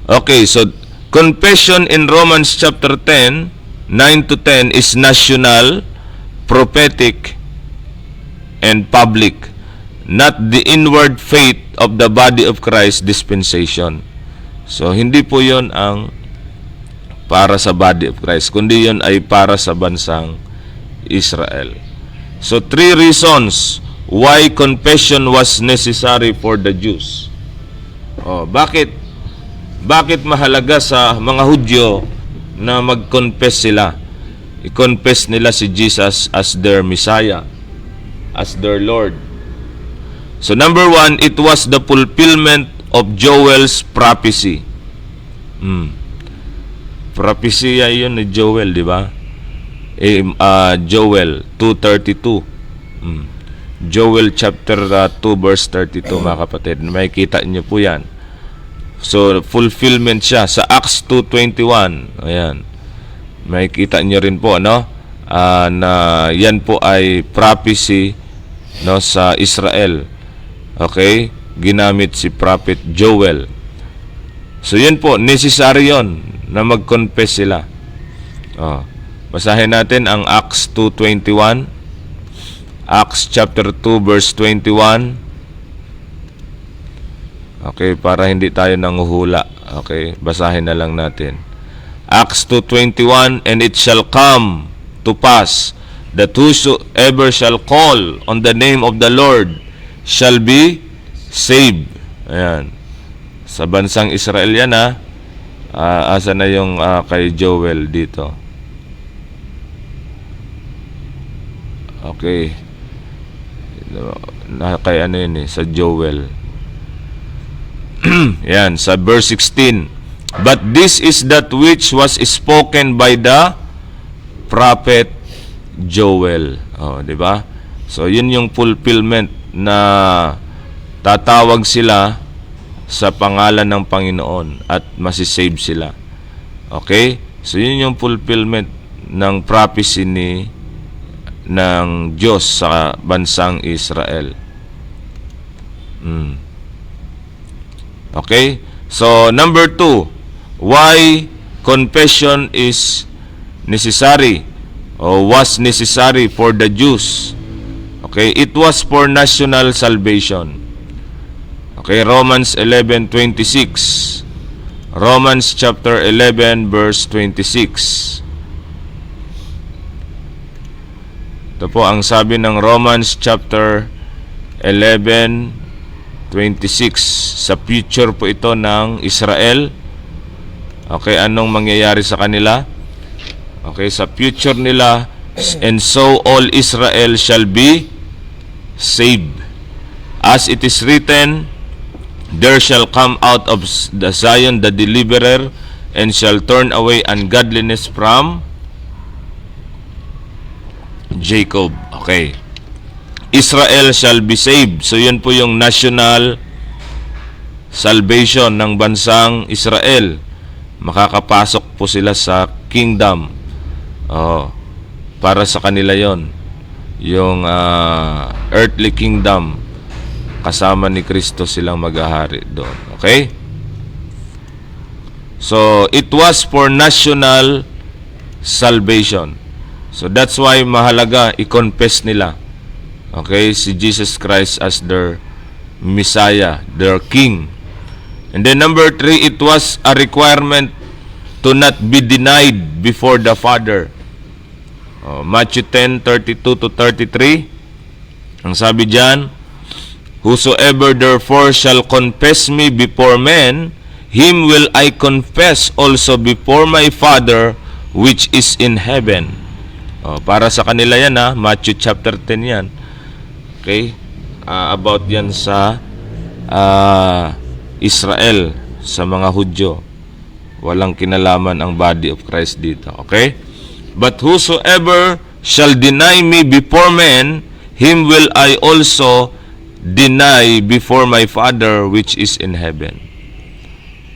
Okay, so confession in Romans chapter 10, 9 to 10 is national, prophetic, and public. Not the inward faith of the body of Christ dispensation. So, hindi po yon ang para sa body of Christ, kundi yon ay para sa bansang Israel. So, 3 reasons why confession was necessary for the Jews. Bakit mahalaga sa mga Hudyo na mag-confess sila? I-confess nila si Jesus as their Messiah, as their Lord. So, number 1, it was the fulfillment of Joel's prophecy. Prophecy yun ni Joel, di ba? Joel 2:32. Joel chapter 2 verse 32, mga kapatid. May kita niyo po yan. So, fulfillment siya sa Acts 2:21. Ayan. May kita niyo rin po, na yan po ay prophecy sa Israel. Okay? Ginamit si Prophet Joel. So, yun po, necessary yun na mag-confess sila. Basahin natin ang Acts 2:21. Acts chapter 2 verse 21. Okay, para hindi tayo nanguhula. Okay, basahin na lang natin. Acts 2:21, and it shall come to pass that whosoever shall call on the name of the Lord shall be saved. Ayan. Sa bansang Israel yan, asa na yung kay Joel dito. Okay. Kay ano yun sa Joel. Yan, sa verse 16. But this is that which was spoken by the Prophet Joel. Oh, 'di ba? So, yun yung fulfillment na tatawag sila sa pangalan ng Panginoon at masisave sila. Okay? So, yun yung fulfillment ng prophecy ng Diyos sa bansang Israel. Okay? So, number 2, why confession is necessary or was necessary for the Jews? Okay, it was for national salvation. Okay, Romans 11:26. Romans chapter 11 verse 26. Ito po ang sabi ng Romans chapter 11:26. Sa future po ito ng Israel. Okay, anong mangyayari sa kanila? Okay, sa future nila, and so all Israel shall be saved. As it is written, there shall come out of the Zion the deliverer, and shall turn away ungodliness from Jacob. Okay. Israel shall be saved. So, yun po yung national salvation ng bansang Israel. Makakapasok po sila sa kingdom. Para sa kanila yon, yung earthly kingdom, kasama ni Kristo silang maghahari doon. Okay? So, it was for national salvation. So, that's why mahalaga i-confess nila, okay, si Jesus Christ as their Messiah, their King. And then number 3, it was a requirement to not be denied before the Father. Matthew 10:32-33. Ang sabi diyan, whosoever therefore shall confess me before men, him will I confess also before my Father which is in heaven. Para sa kanila yan, Matthew chapter 10 yan. Okay? About yan sa Israel, sa mga Hudyo. Walang kinalaman ang body of Christ dito. Okay? But whosoever shall deny me before men, him will I also deny before my Father which is in heaven.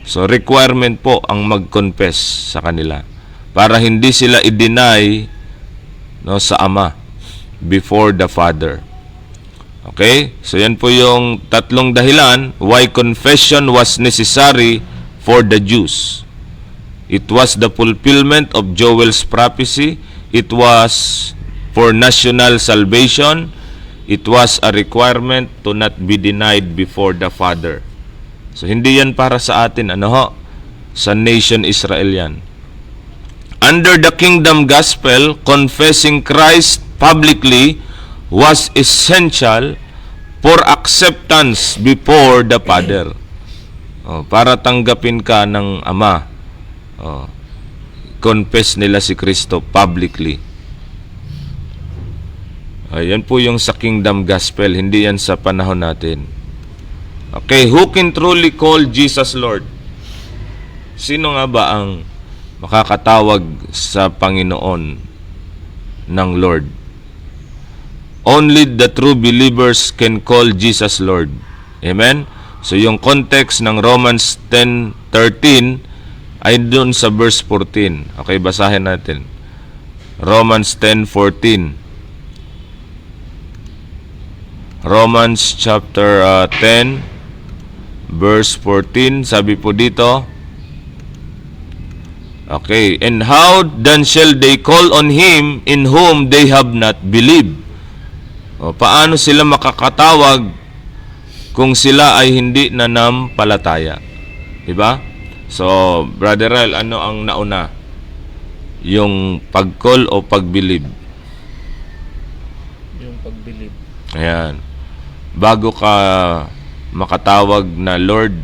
So, requirement po ang mag-confess sa kanila para hindi sila i-deny sa Ama before the Father. Okay? So, yan po yung tatlong dahilan why confession was necessary for the Jews. It was the fulfillment of Joel's prophecy. It was for national salvation. It was a requirement to not be denied before the Father. So, hindi yan para sa atin, sa nation Israel yan. Under the kingdom gospel, confessing Christ publicly was essential for acceptance before the Father. Para tanggapin ka ng Ama, confess nila si Kristo publicly. Yan po yung sa kingdom gospel, hindi yan sa panahon natin. Okay, who can truly call Jesus Lord? Sino nga ba ang makakatawag sa Panginoon ng Lord? Only the true believers can call Jesus Lord. Amen? So yung context ng Romans 10:13 ay doon sa verse 14. Okay, basahin natin. Romans 10:14. Romans chapter 10 verse 14, sabi po dito, okay, and how then shall they call on him in whom they have not believed? Paano sila makakatawag kung sila ay hindi nanampalataya? Diba? So, Brother Ryle, ano ang nauna? Yung pag-call o pag-believe? Yung pag-believe. Ayan. Bago ka makatawag na Lord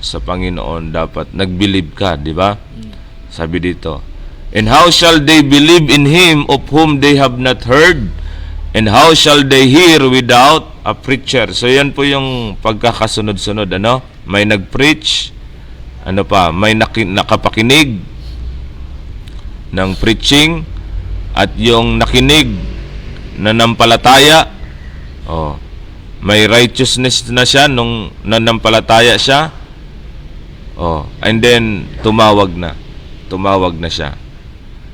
sa Panginoon, dapat nag-believe ka, di ba? Sabi dito, and how shall they believe in him of whom they have not heard? And how shall they hear without a preacher? So, yan po yung pagkakasunod-sunod, May nag-preach, may nakapakinig ng preaching, at yung nakinig, nanampalataya, may righteousness na siya nung nanampalataya siya, and then tumawag na siya.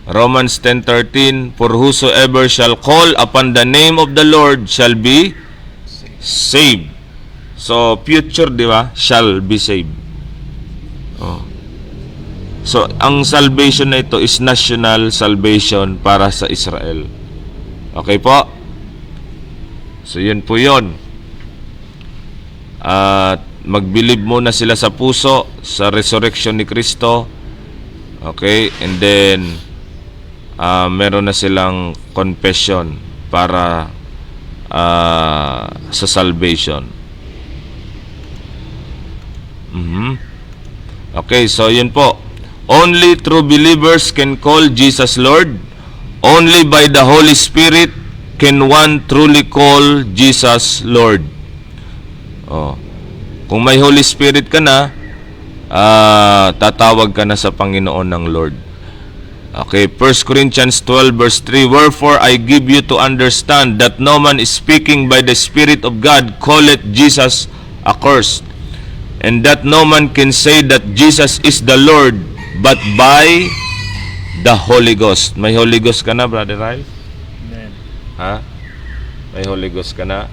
Romans 10:13, for whosoever shall call upon the name of the Lord shall be saved. So, future, di ba? Shall be saved. So, ang salvation na ito is national salvation para sa Israel. Okay po? So, yun po yun. At mag-believe muna sila sa puso, sa resurrection ni Kristo. Okay? And then, meron na silang confession para sa salvation. Okay, so yun po. Only true believers can call Jesus Lord. Only by the Holy Spirit can one truly call Jesus Lord. Kung may Holy Spirit ka na, tatawag ka na sa Panginoon ng Lord. Okay, 1 Corinthians 12 verse 3, wherefore I give you to understand that no man is speaking by the Spirit of God calleth Jesus accursed, and that no man can say that Jesus is the Lord but by the Holy Ghost. May Holy Ghost ka na, Brother Rai? Amen. Ha? May Holy Ghost ka na?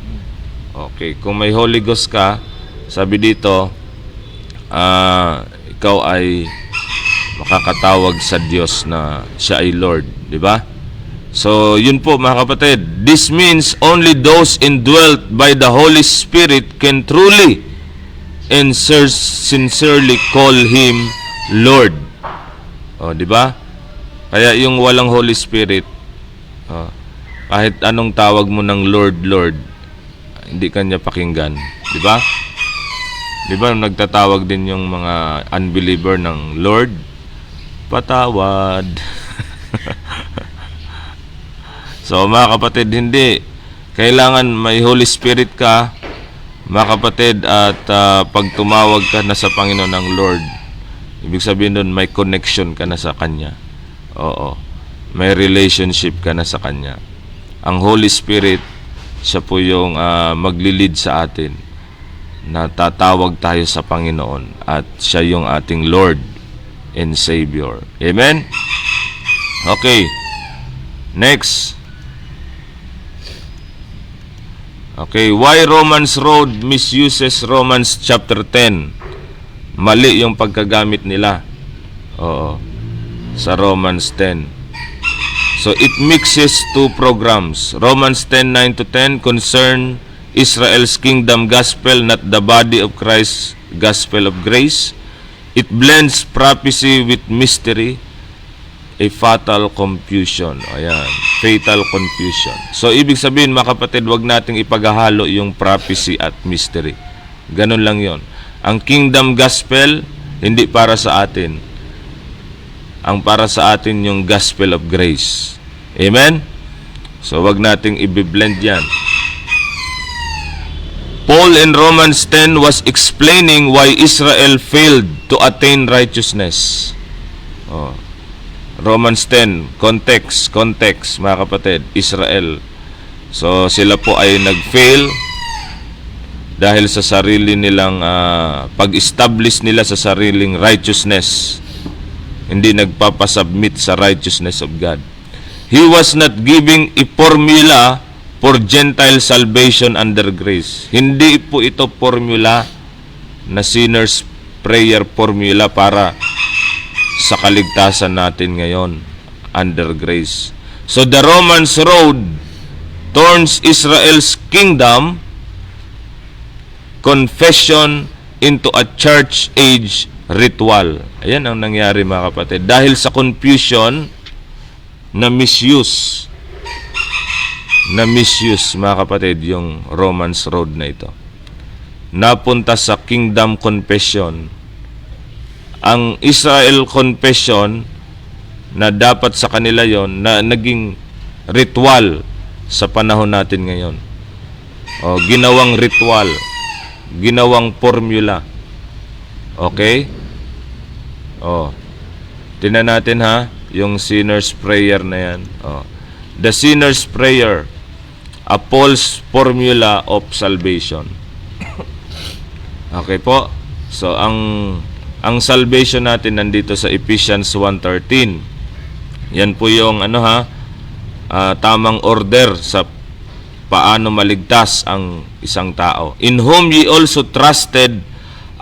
Okay, kung may Holy Ghost ka, sabi dito, ikaw ay makakatawag sa Diyos na siya ay Lord, di ba? So, yun po mga kapatid. This means only those indwelt by the Holy Spirit can truly and sincerely call Him Lord. Di ba? Kaya yung walang Holy Spirit, kahit anong tawag mo ng Lord, Lord, hindi kanya pakinggan. Di ba? Di ba nagtatawag din yung mga unbeliever ng Lord? Patawad. So mga kapatid, hindi. Kailangan may Holy Spirit ka, mga kapatid, at pag tumawag ka na sa Panginoon ng Lord, ibig sabihin nun, may connection ka na sa Kanya. Oo. May relationship ka na sa Kanya. Ang Holy Spirit, siya po yung maglilid sa atin na tatawag tayo sa Panginoon at siya yung ating Lord and Savior. Amen? Okay. Next. Okay, why Romans Road misuses Romans chapter 10? Mali yung pagkagamit nila. Sa Romans 10. So it mixes two programs. Romans 10:9-10 concern Israel's kingdom gospel, not the body of Christ's gospel of grace. It blends prophecy with mystery, a fatal confusion. Ayan, fatal confusion. So, ibig sabihin, mga kapatid, wag nating ipaghahalo yung prophecy at mystery. Ganun lang yon. Ang kingdom gospel, hindi para sa atin. Ang para sa atin yung gospel of grace. Amen? So, wag nating i-blend yan. Paul in Romans 10 was explaining why Israel failed to attain righteousness. Romans 10, context, mga kapatid, Israel. So, sila po ay nag-fail dahil sa sarili nilang pag-establish nila sa sariling righteousness. Hindi nagpapasubmit sa righteousness of God. He was not giving a formula for Gentile salvation under grace. Hindi po ito formula na sinner's prayer formula para sa kaligtasan natin ngayon under grace. So the Romans road turns Israel's kingdom confession into a church age ritual. Ayan ang nangyari, mga kapatid. Dahil sa confusion na misuse, mga kapatid, yung Romans road na ito. Napunta sa kingdom confession. Ang Israel confession na dapat sa kanila yon na naging ritual sa panahon natin ngayon. Ginawang ritual, ginawang formula. Okay? Tingnan natin ha, yung sinner's prayer na yan. the sinner's prayer, a false formula of salvation. Okay po. So ang salvation natin nandito sa Ephesians 1:13. Yan po yung tamang order sa paano maligtas ang isang tao. In whom ye also trusted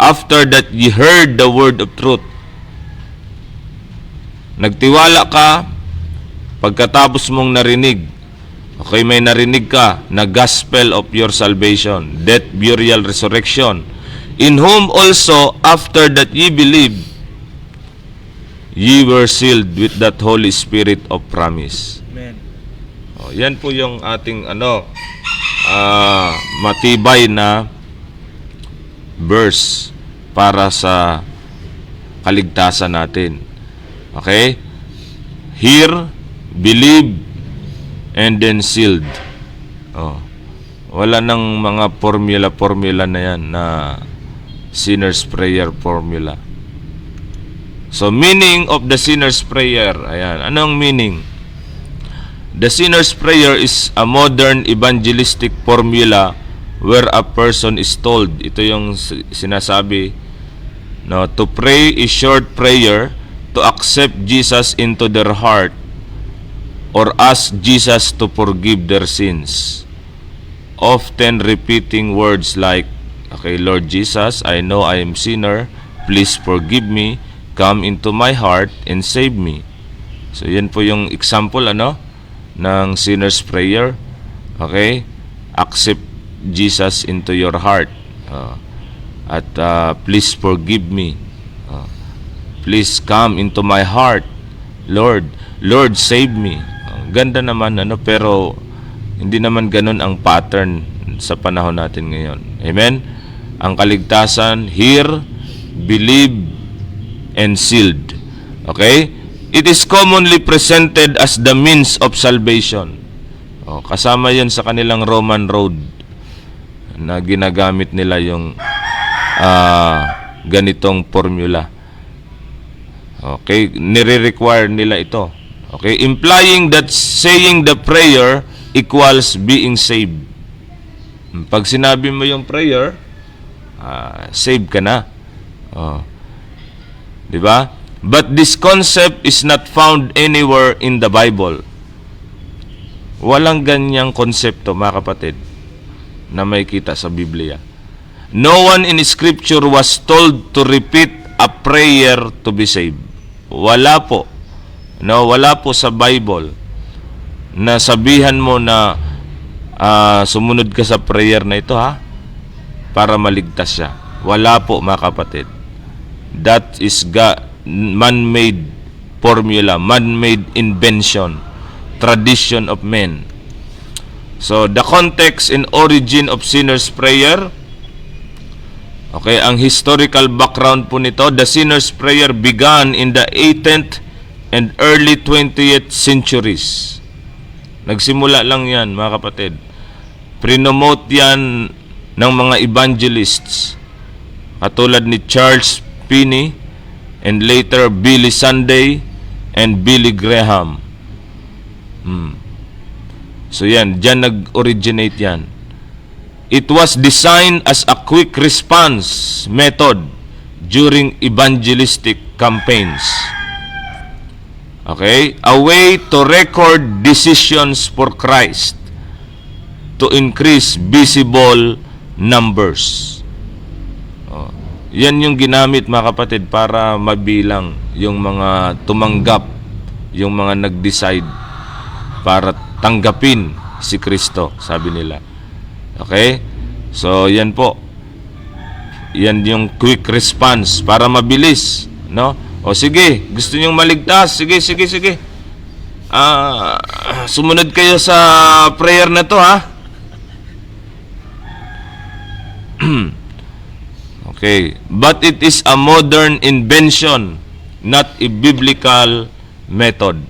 after that ye heard the word of truth. Nagtiwala ka pagkatapos mong narinig. Okay, may narinig ka na gospel of your salvation, death, burial, resurrection. In whom also after that ye believed, ye were sealed with that Holy Spirit of promise. Amen. Yan po yung ating matibay na verse para sa kaligtasan natin. Okay? Hear, believe, and then sealed. Wala nang mga formula na yan na sinner's prayer formula. So, meaning of the sinner's prayer. Ayan. Anong meaning? The sinner's prayer is a modern evangelistic formula where a person is told, ito yung sinasabi, no, to pray a short prayer to accept Jesus into their heart or ask Jesus to forgive their sins. Often repeating words like, okay, Lord Jesus, I know I am sinner. Please forgive me. Come into my heart and save me. So, yan po yung example, ng sinner's prayer. Okay? Accept Jesus into your heart. At please forgive me. Please come into my heart. Lord, save me. Ganda naman, pero hindi naman ganun ang pattern sa panahon natin ngayon. Amen? Ang kaligtasan, hear, believe, and sealed. Okay? It is commonly presented as the means of salvation. Kasama yun sa kanilang Roman road na ginagamit nila yung ganitong formula. Okay? Nire-require nila ito. Okay? Implying that saying the prayer equals being saved. Pag sinabi mo yung prayer, save ka na. Diba? But this concept is not found anywhere in the Bible. Walang ganyang konsepto, mga kapatid, na may kita sa Biblia. No one in Scripture was told to repeat a prayer to be saved. Wala po. No, wala po sa Bible na sabihan mo na sumunod ka sa prayer na ito, para maligtas siya. Wala po, mga kapatid. That is man-made formula, man-made invention, tradition of men. So, the context and origin of sinner's prayer. Okay, ang historical background po nito, the sinner's prayer began in the 18th and early 20th centuries. Nagsimula lang yan, mga kapatid. Prinomote yan ng mga evangelists katulad ni Charles Finney and later Billy Sunday and Billy Graham. So yan, dyan nag-originate yan. It was designed as a quick response method during evangelistic campaigns. Okay? A way to record decisions for Christ to increase visible numbers. Yan yung ginamit, mga kapatid, para mabilang yung mga tumanggap, yung mga nag-decide para tanggapin si Kristo, sabi nila. Okay? So, yan po. Yan yung quick response para mabilis, no? O sige, gusto niyong maligtas, sige. Sumunod kayo sa prayer na to, Okay, but it is a modern invention, not a biblical method.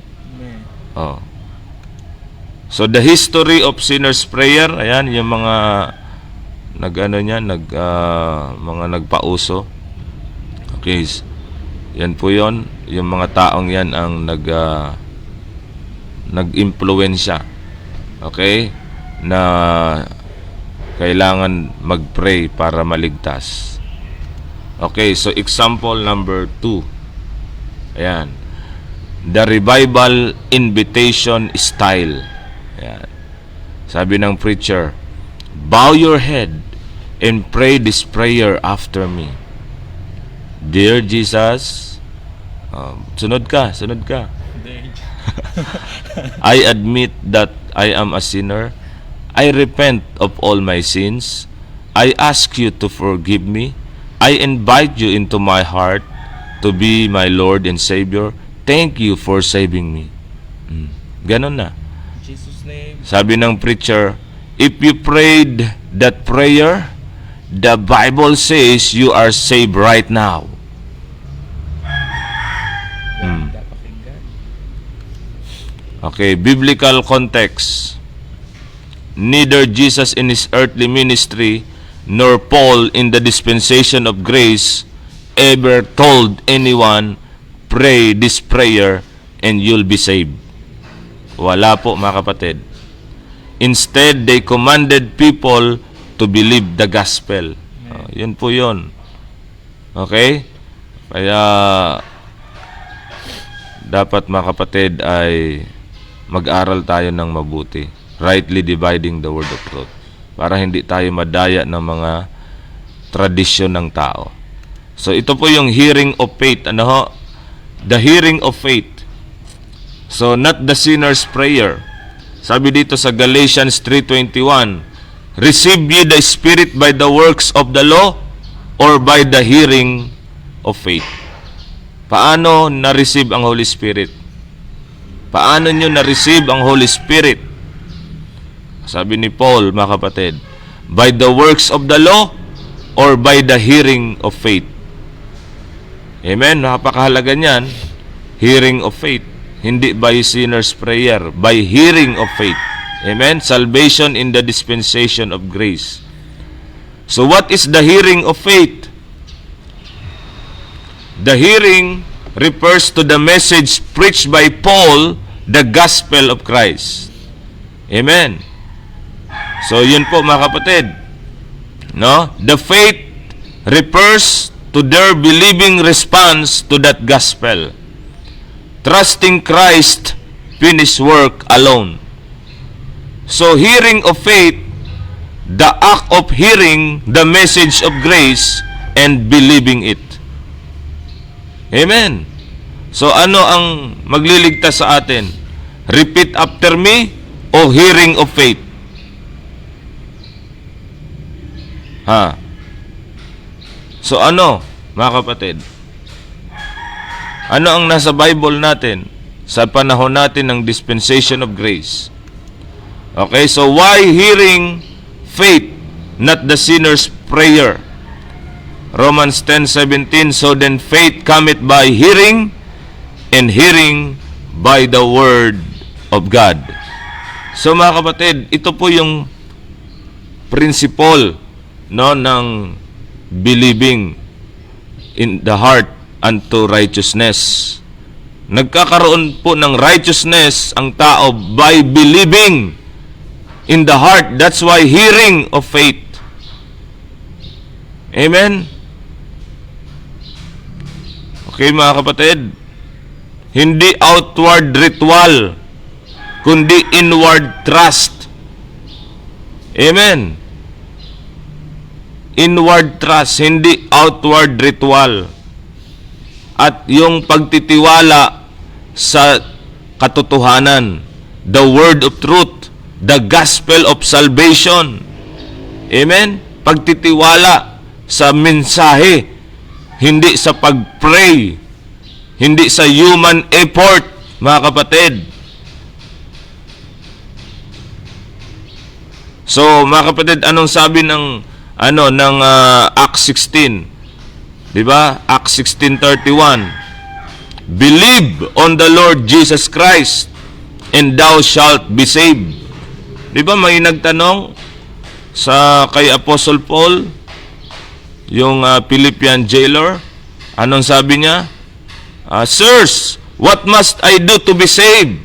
So the history of sinner's prayer, ayan yung mga mga nagpauso. Okay, yan po yon, yung mga taong yan ang nag-impluwensya. Okay? Na kailangan mag-pray para maligtas. Okay, so example number 2. Ayan. The revival invitation style. Ayan. Sabi ng preacher, bow your head and pray this prayer after me. Dear Jesus, sunod ka. I admit that I am a sinner. I repent of all my sins. I ask you to forgive me. I invite you into my heart to be my Lord and Savior. Thank you for saving me. Ganon na. Jesus name. Sabi ng preacher, if you prayed that prayer, the Bible says you are saved right now. Okay, biblical context. Neither Jesus in his earthly ministry nor Paul in the dispensation of grace ever told anyone, pray this prayer and you'll be saved. Wala po, mga kapatid. Instead, they commanded people to believe the gospel. Yun po yun. Okay? Kaya, dapat mga kapatid ay mag-aral tayo ng mabuti. Rightly dividing the word of truth. Para hindi tayo madaya ng mga tradisyon ng tao. So, ito po yung hearing of faith. Ano ho? The hearing of faith. So, not the sinner's prayer. Sabi dito sa Galatians 3:21, receive ye the Spirit by the works of the law or by the hearing of faith? Paano na-receive ang Holy Spirit? Paano nyo na-receive ang Holy Spirit? Sabi ni Paul, mga kapatid, by the works of the law or by the hearing of faith? Amen? Napakahalaga niyan. Hearing of faith. Hindi by sinner's prayer, by hearing of faith. Amen? Salvation in the dispensation of grace. So what is the hearing of faith? The hearing refers to the message preached by Paul, the gospel of Christ. Amen? So yun po, mga kapatid. No? The faith refers to their believing response to that gospel. Trusting Christ finished work alone. So hearing of faith, the act of hearing the message of grace and believing it. Amen. So ano ang magliligtas sa atin? Repeat after me o hearing of faith? So ano, mga kapatid? Ano ang nasa Bible natin sa panahon natin ng dispensation of grace? Okay, so why hearing faith, not the sinner's prayer? Romans 10:17, so then faith cometh by hearing, and hearing by the word of God. So mga kapatid, ito po yung principle, no, ng believing in the heart unto righteousness. Nagkakaroon po ng righteousness ang tao by believing in the heart. That's why hearing of faith. Amen? Okay, mga kapatid, hindi outward ritual, kundi inward trust. Amen? Inward trust, hindi outward ritual. At yung pagtitiwala sa katotohanan, the word of truth, the gospel of salvation. Amen? Pagtitiwala sa mensahe, hindi sa pag-pray, hindi sa human effort, mga kapatid. So, mga kapatid, anong sabi ng Acts 16? 'Di ba? Acts 16:31. Believe on the Lord Jesus Christ and thou shalt be saved. 'Di ba may nagtanong sa kay Apostle Paul, yung Philippian jailer, anong sabi niya? Sirs, what must I do to be saved?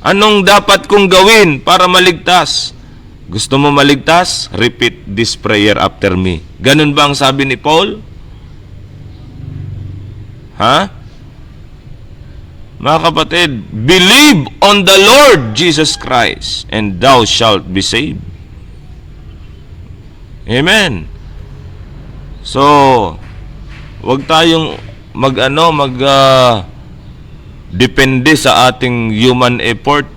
Anong dapat kong gawin para maligtas? Gusto mo maligtas? Repeat this prayer after me. Ganun ba ang sabi ni Paul? Ha? Mga kapatid, believe on the Lord Jesus Christ and thou shalt be saved. Amen. So, wag tayong depende sa ating human effort.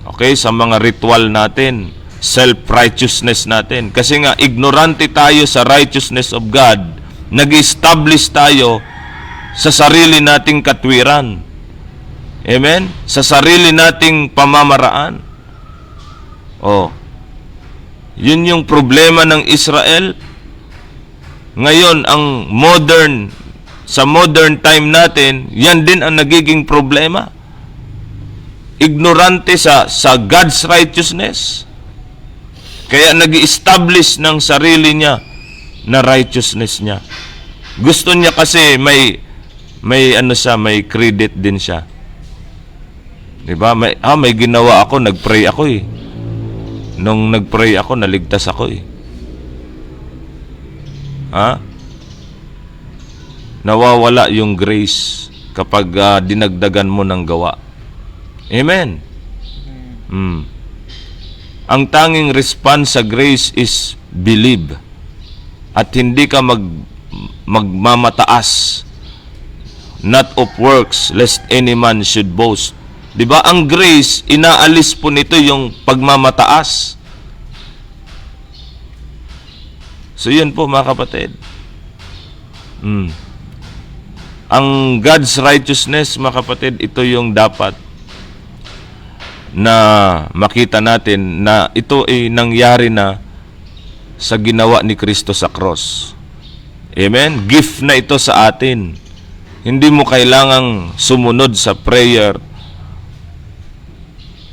Okay, sa mga ritual natin, self-righteousness natin. Kasi nga, ignorante tayo sa righteousness of God. Nag-establish tayo sa sarili nating katwiran. Amen? Sa sarili nating pamamaraan. Oh. Yun yung problema ng Israel. Ngayon, sa modern time natin, yan din ang nagiging problema. Ignorante sa God's righteousness. Kaya nag-establish ng sarili niya na righteousness niya. Gusto niya kasi may credit din siya. 'Di ba? May ginawa ako, nagpray ako eh. Nung nagpray ako, naligtas ako eh. Ha? Nawawala yung grace kapag dinagdagan mo ng gawa. Amen. Ang tanging response sa grace is believe. At hindi ka magmamataas. Not of works, lest any man should boast. Diba? Ang grace, inaalis po nito yung pagmamataas. So yun po mga kapatid. Ang God's righteousness, mga kapatid, ito yung dapat na makita natin na ito ay nangyari na sa ginawa ni Kristo sa cross. Amen? Gift na ito sa atin. Hindi mo kailangang sumunod sa prayer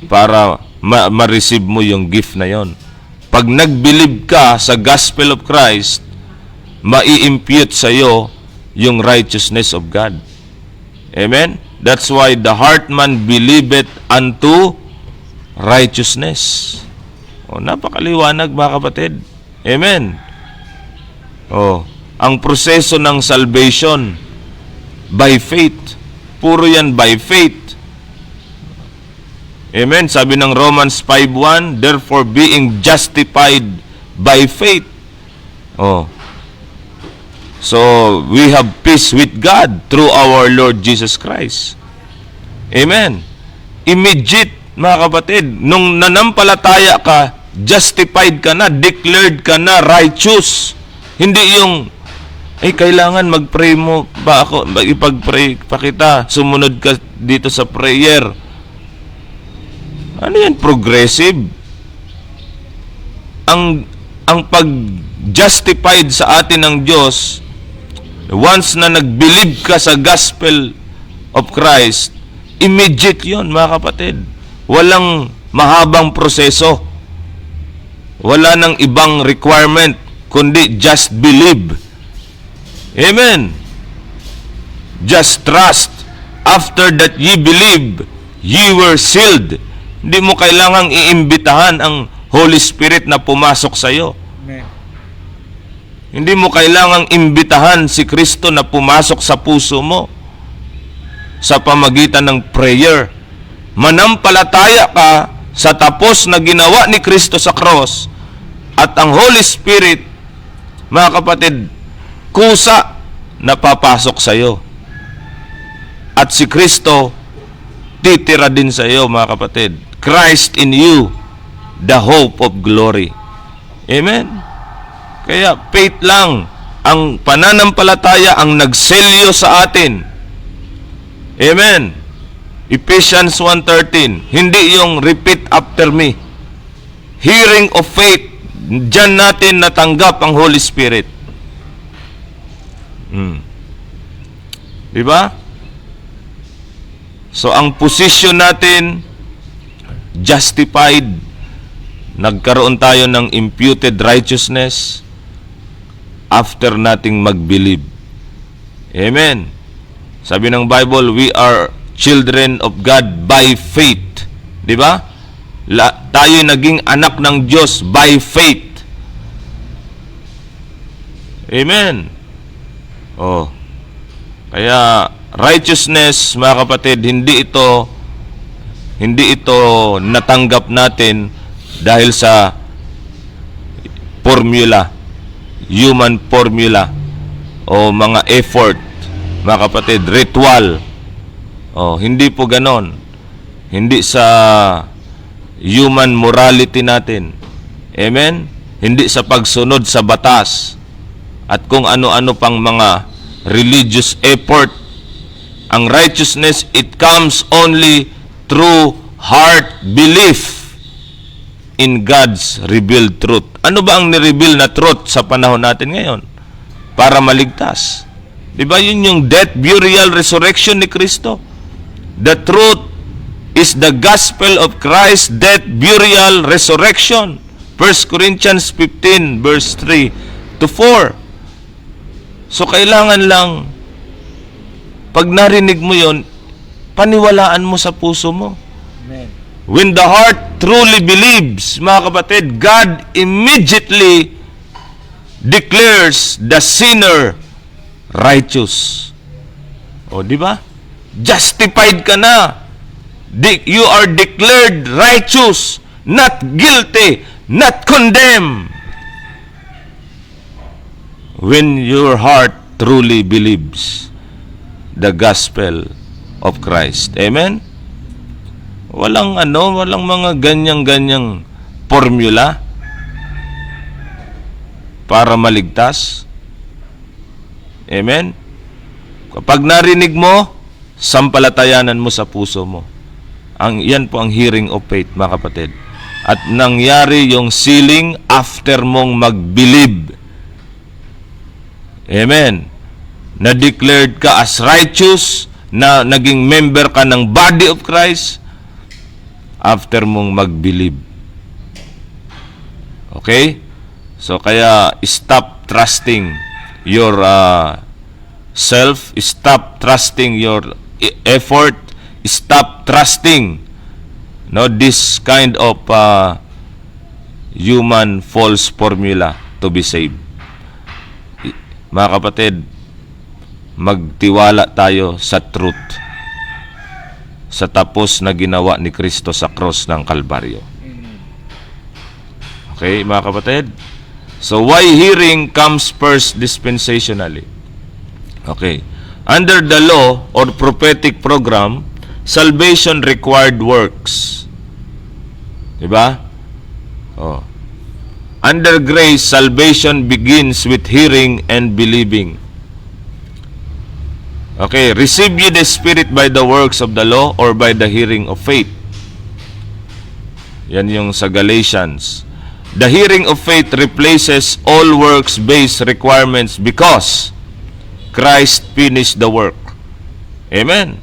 para ma-receive mo yung gift na yon. Pag nag-believe ka sa gospel of Christ, mai-impute sa iyo yung righteousness of God. Amen? That's why the heart man believeth unto righteousness. Napakaliwanag mga kapatid. Amen? Ang proseso ng salvation by faith. Puro yan by faith. Amen? Sabi ng Romans 5:1, therefore being justified by faith. So, we have peace with God through our Lord Jesus Christ. Amen? Immediate, mga kapatid, nung nanampalataya ka, justified ka na, declared ka na righteous. Hindi yung, kailangan mag-pray mo ba ako, ipag-pray pa kita, sumunod ka dito sa prayer. Ano yan? Progressive. Ang pag-justified sa atin ng Diyos, once na nag-believe ka sa gospel of Christ, immediate yun, mga kapatid. Walang mahabang proseso. Wala nang ibang requirement, kundi just believe. Amen. Just trust. After that ye believe, ye were sealed. Hindi mo kailangang iimbitahan ang Holy Spirit na pumasok sa iyo. Amen. Hindi mo kailangang imbitahan si Kristo na pumasok sa puso mo sa pamagitan ng prayer. Manampalataya ka sa tapos na ginawa ni Kristo sa cross at ang Holy Spirit, mga kapatid, kusa na papasok sa iyo. At si Kristo titira din sa iyo, mga kapatid. Christ in you, the hope of glory. Amen? Kaya faith lang, ang pananampalataya ang nagselyo sa atin. Amen? Ephesians 1:13, hindi yung repeat after me. Hearing of faith, diyan natin natanggap ang Holy Spirit. Diba? So, ang position natin, justified, nagkaroon tayo ng imputed righteousness after nating mag-believe. Amen. Sabi ng Bible, we are children of God by faith. Di ba? Tayo naging anak ng Diyos by faith. Amen. Oh. Kaya righteousness, mga kapatid, hindi ito natanggap natin dahil sa formula, human formula o mga effort, mga kapatid, ritual. Oh, hindi po ganon. Hindi sa human morality natin. Amen? Hindi sa pagsunod sa batas at kung ano-ano pang mga religious effort. Ang righteousness, it comes only through heart belief in God's revealed truth. Ano ba ang nireveal na truth sa panahon natin ngayon? Para maligtas. Diba yun yung death, burial, resurrection ni Kristo? The truth is the gospel of Christ, death, burial, resurrection. 1 Corinthians 15 verse 3 to 4. So kailangan lang, pag narinig mo yon, paniwalaan mo sa puso mo. Amen. When the heart truly believes, mga kapatid, God immediately declares the sinner righteous. O, di ba? Justified ka na. You are declared righteous, not guilty, not condemned. When your heart truly believes the gospel of Christ. Amen? Walang mga ganyang-ganyang formula para maligtas. Amen? Kapag narinig mo, sampalatayanan mo sa puso mo. Yan po ang hearing of faith, mga kapatid. At nangyari yung sealing after mong mag-believe. Amen. Na-declared ka as righteous, na naging member ka ng body of Christ after mong mag-believe. Okay? So, kaya stop trusting your self, stop trusting your effort, stop trusting this kind of human false formula to be saved. Mga kapatid, magtiwala tayo sa truth, sa tapos na ginawa ni Kristo sa cross ng Kalbaryo. Okay, mga kapatid? So, why hearing comes first dispensationally? Okay. Under the law or prophetic program, salvation required works. Diba? Oh. Under grace, salvation begins with hearing and believing. Okay, receive ye the Spirit by the works of the law or by the hearing of faith. Yan yung sa Galatians. The hearing of faith replaces all works-based requirements because Christ finished the work. Amen.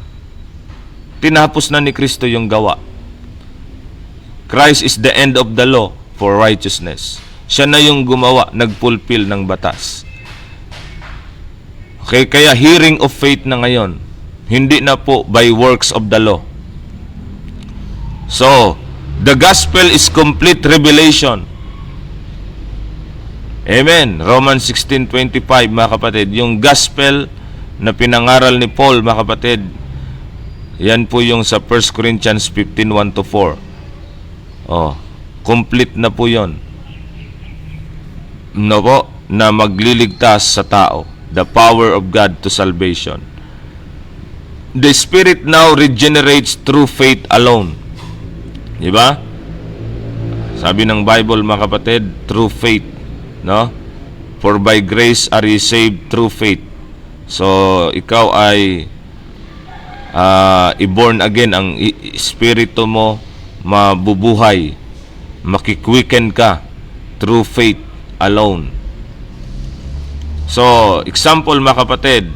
Tinapos na ni Kristo yung gawa. Christ is the end of the law for righteousness. Siya na yung gumawa, nagpulpil ng batas. Okay, kaya hearing of faith na ngayon, hindi na po by works of the law. So, the gospel is complete revelation. Amen. Romans 16:25, mga kapatid. Yung gospel na pinangaral ni Paul, mga kapatid, yan po yung sa 1 Corinthians 15:1-4. Oh, complete na po yon. No po, na magliligtas sa tao. The power of God to salvation. The Spirit now regenerates through faith alone. Diba? Sabi ng Bible, mga kapatid, through faith. No? For by grace are ye saved through faith. So, ikaw ay i-born again. Ang espiritu mo mabubuhay. Makikwiken ka through faith alone. So, example, mga kapatid,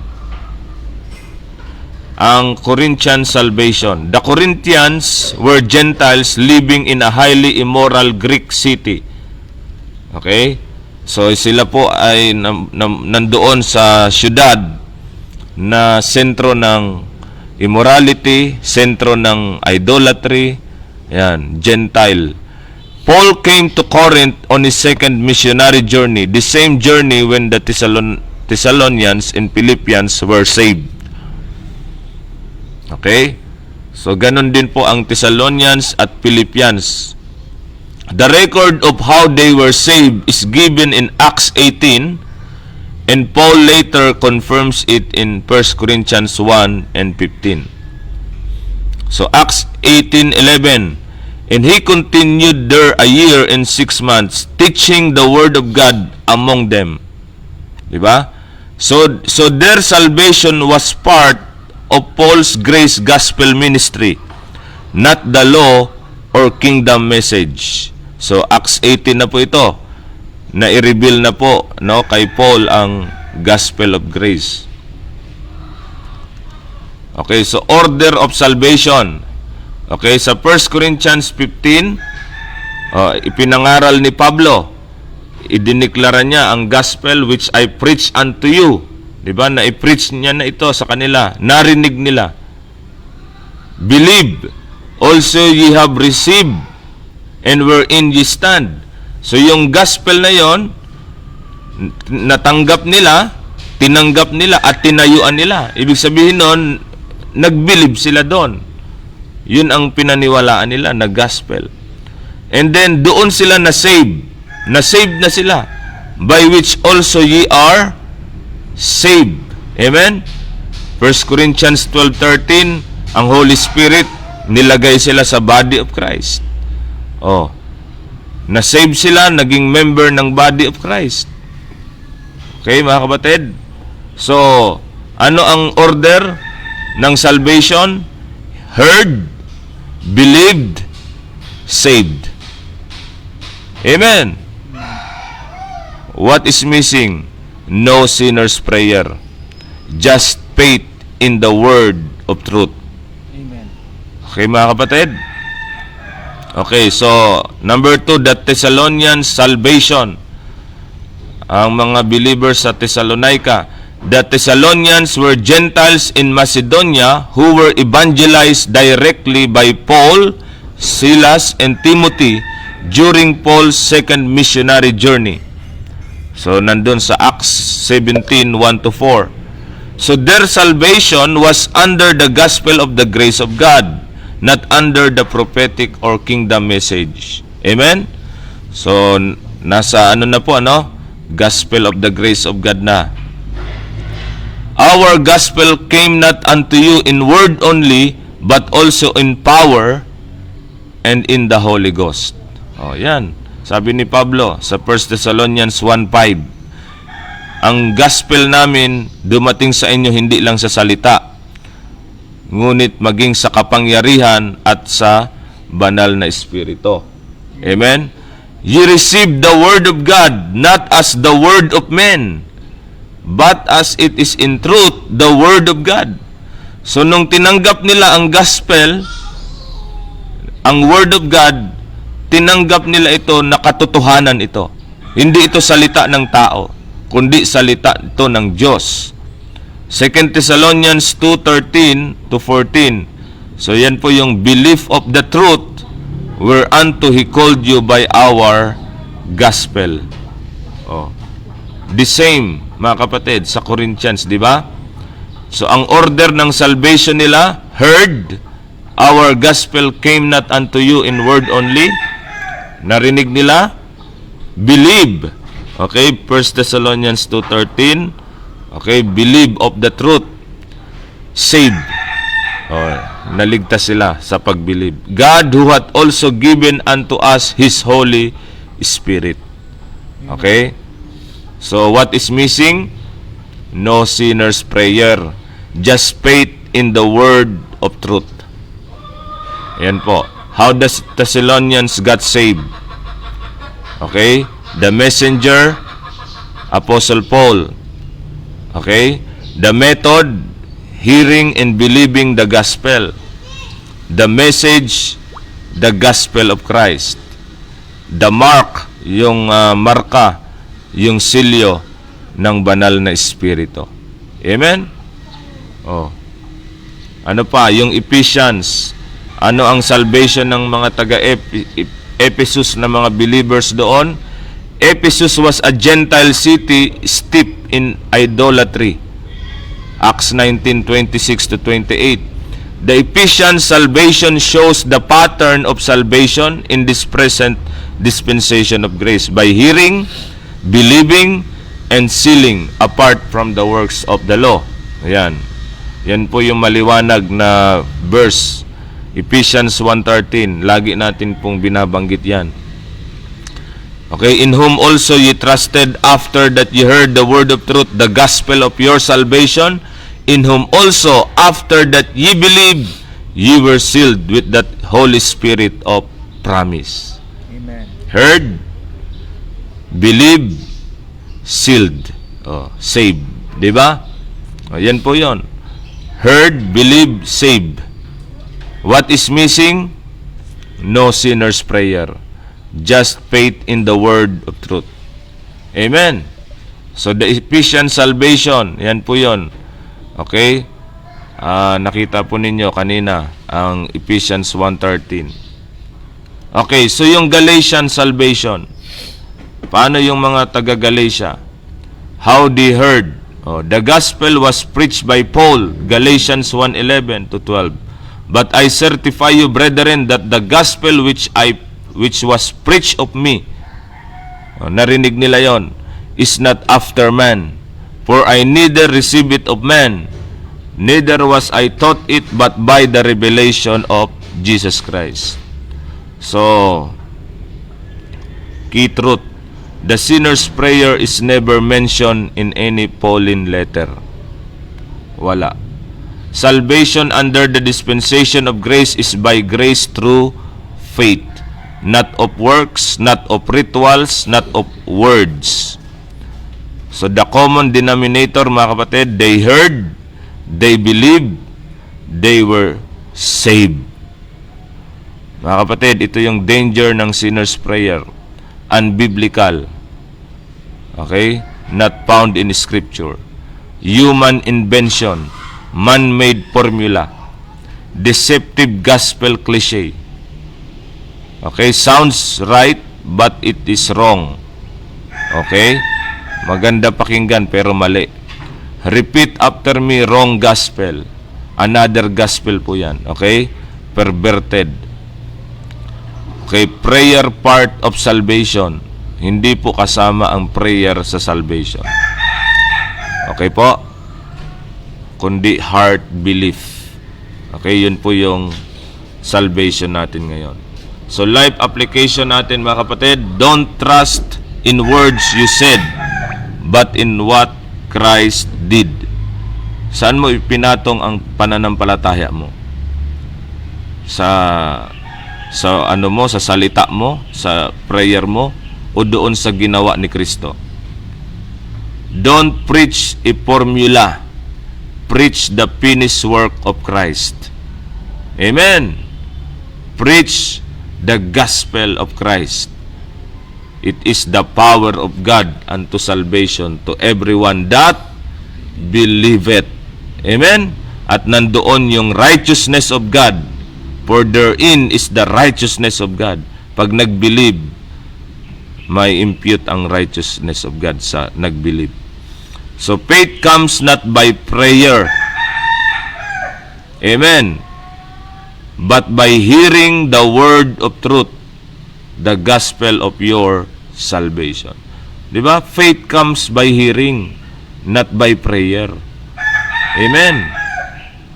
ang Corinthian salvation. The Corinthians were Gentiles living in a highly immoral Greek city. Okay? So, sila po ay nandoon sa syudad na sentro ng immorality, sentro ng idolatry, yan, Gentile. Paul came to Corinth on his second missionary journey, the same journey when the Thessalonians and Philippians were saved. Okay? So, ganun din po ang Thessalonians at Philippians. The record of how they were saved is given in Acts 18, and Paul later confirms it in 1 Corinthians 1 and 15. So, Acts 18:11, and he continued there a year and 6 months, teaching the word of God among them. Diba? So their salvation was part of Paul's grace gospel ministry, not the law or kingdom message. So Acts 18 na po ito, na i-reveal na po, no, kay Paul ang gospel of grace. Okay, so order of salvation. Okay, sa 1 Corinthians 15, ipinangaral ni Pablo, idiniklara niya ang gospel which I preach unto you. Diba? Na i-preach niya na ito sa kanila. Narinig nila. Believe also ye have received and wherein ye stand. So yung gospel na yon, natanggap nila, tinanggap nila at tinayuan nila. Ibig sabihin nun, nag-believe sila doon. Yun ang pinaniwalaan nila na gospel. And then doon sila na-save. Na-saved na sila. By which also ye are saved. Amen? 1 Corinthians 12:13, ang Holy Spirit, nilagay sila sa body of Christ. Oh. Na-save sila, naging member ng body of Christ. Okay, mga kapatid? So, ano ang order ng salvation? Heard, believed, saved. Amen. What is missing? No sinner's prayer. Just faith in the word of truth. Amen. Okay, mga kapatid? Okay, so number 2, the Thessalonians salvation. Ang mga believers sa Thessalonica. The Thessalonians were Gentiles in Macedonia who were evangelized directly by Paul, Silas, and Timothy during Paul's second missionary journey. So, nandun sa Acts 17, 1-4. So, their salvation was under the gospel of the grace of God, not under the prophetic or kingdom message. Amen? So, nasa ano na po, ano? Gospel of the grace of God na. Our gospel came not unto you in word only, but also in power and in the Holy Ghost. O, yan. Sabi ni Pablo sa 1 Thessalonians 1:5, ang gospel namin dumating sa inyo hindi lang sa salita, ngunit maging sa kapangyarihan at sa banal na espiritu. Amen? You received the word of God, not as the word of men, but as it is in truth, the word of God. So, nung tinanggap nila ang gospel, ang word of God, tinanggap nila ito na katotohanan ito. Hindi ito salita ng tao, kundi salita ito ng Diyos. 2 Thessalonians 2:13-14. So yan po yung belief of the truth whereunto He called you by our gospel. Oh. The same, mga kapatid, sa Corinthians, di ba? So ang order ng salvation nila, heard, our gospel came not unto you in word only. Narinig nila, believe. Okay, 1 Thessalonians 2:13. Okay, believe of the truth. Saved. Oh, naligtas sila sa pag-believe. God who hath also given unto us His Holy Spirit. Okay? So, what is missing? No sinner's prayer. Just faith in the word of truth. Yan po. How does Thessalonians got saved? Okay? The messenger, Apostle Paul. Okay? The method, hearing and believing the gospel. The message, the gospel of Christ. The mark, yung marka, yung silyo ng banal na espiritu. Amen? Oh. Ano pa? Yung Ephesians. Ano ang salvation ng mga taga-Ephesus na mga believers doon? Ephesus was a Gentile city steeped in idolatry. Acts 19:26-28. The Ephesian salvation shows the pattern of salvation in this present dispensation of grace by hearing, believing, and sealing apart from the works of the law. Ayan. Yan po yung maliwanag na verse. Ephesians 1:13. Lagi natin pong binabanggit yan. Okay, in whom also ye trusted after that ye heard the word of truth, the gospel of your salvation, in whom also after that ye believed, ye were sealed with that Holy Spirit of promise. Amen. Heard, believed, sealed. Saved. Diba? Yan po yon. Heard, believed, saved. What is missing? No sinner's prayer. Just faith in the word of truth. Amen. So the Ephesian salvation, yan po yon. Okay? Nakita po ninyo kanina ang Ephesians 1:13. Okay, so yung Galatian salvation. Paano yung mga taga-Galatia? How they heard. The gospel was preached by Paul, Galatians 1:11-12. But I certify you, brethren, that the gospel which was preached of me, narinig nila yon, is not after man. For I neither received it of man, neither was I taught it, but by the revelation of Jesus Christ. So, key truth, the sinner's prayer is never mentioned in any Pauline letter. Wala. Salvation under the dispensation of grace is by grace through faith, not of works, not of rituals, not of words. So the common denominator, mga kapatid, they heard, they believed, they were saved. Mga kapatid, ito yung danger ng sinner's prayer. Unbiblical. Okay? Not found in Scripture. Human invention. Man-made formula. Deceptive gospel cliche. Okay? Sounds right, but it is wrong. Okay? Maganda pakinggan, pero mali. Repeat after me, wrong gospel. Another gospel po yan. Okay? Perverted. Okay, prayer part of salvation. Hindi po kasama ang prayer sa salvation. Okay po? Kundi heart belief. Okay, yun po yung salvation natin ngayon. So, life application natin, mga kapatid, don't trust in words you said, but in what Christ did. Saan mo ipinatong ang pananampalataya mo? Sa ano mo, sa salita mo, sa prayer mo, o doon sa ginawa ni Kristo. Don't preach a formula. Preach the finished work of Christ. Amen. Preach the gospel of Christ. It is the power of God unto salvation to everyone that believeth. Amen. At nandoon yung righteousness of God. For therein is the righteousness of God. Pag nag-believe, may impute ang righteousness of God sa nag-believe. So, faith comes not by prayer. Amen. But by hearing the word of truth, the gospel of your salvation. Diba? Faith comes by hearing, not by prayer. Amen.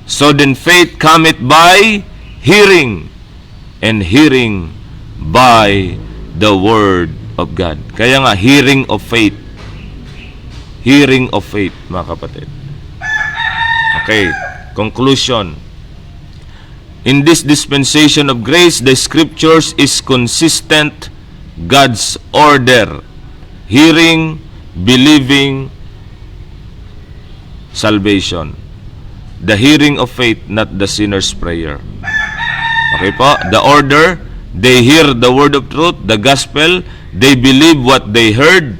So then faith cometh by hearing, and hearing by the word of God. Kaya nga, hearing of faith. Hearing of faith, mga kapatid. Okay, conclusion. In this dispensation of grace, the scriptures is consistent God's order. Hearing, believing, salvation. The hearing of faith, not the sinner's prayer. Okay po? The order, they hear the word of truth, the gospel, they believe what they heard,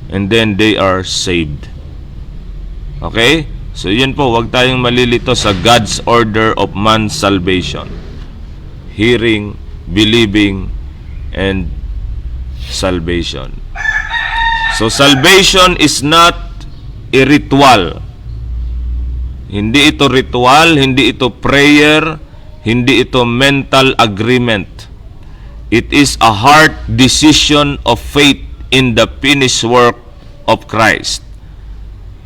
and then they are saved. Okay? So yan po, huwag tayong malilito sa God's order of man's salvation. Hearing, believing, and salvation. So salvation is not a ritual. Hindi ito ritual, hindi ito prayer, hindi ito mental agreement. It is a heart decision of faith in the finished work of Christ.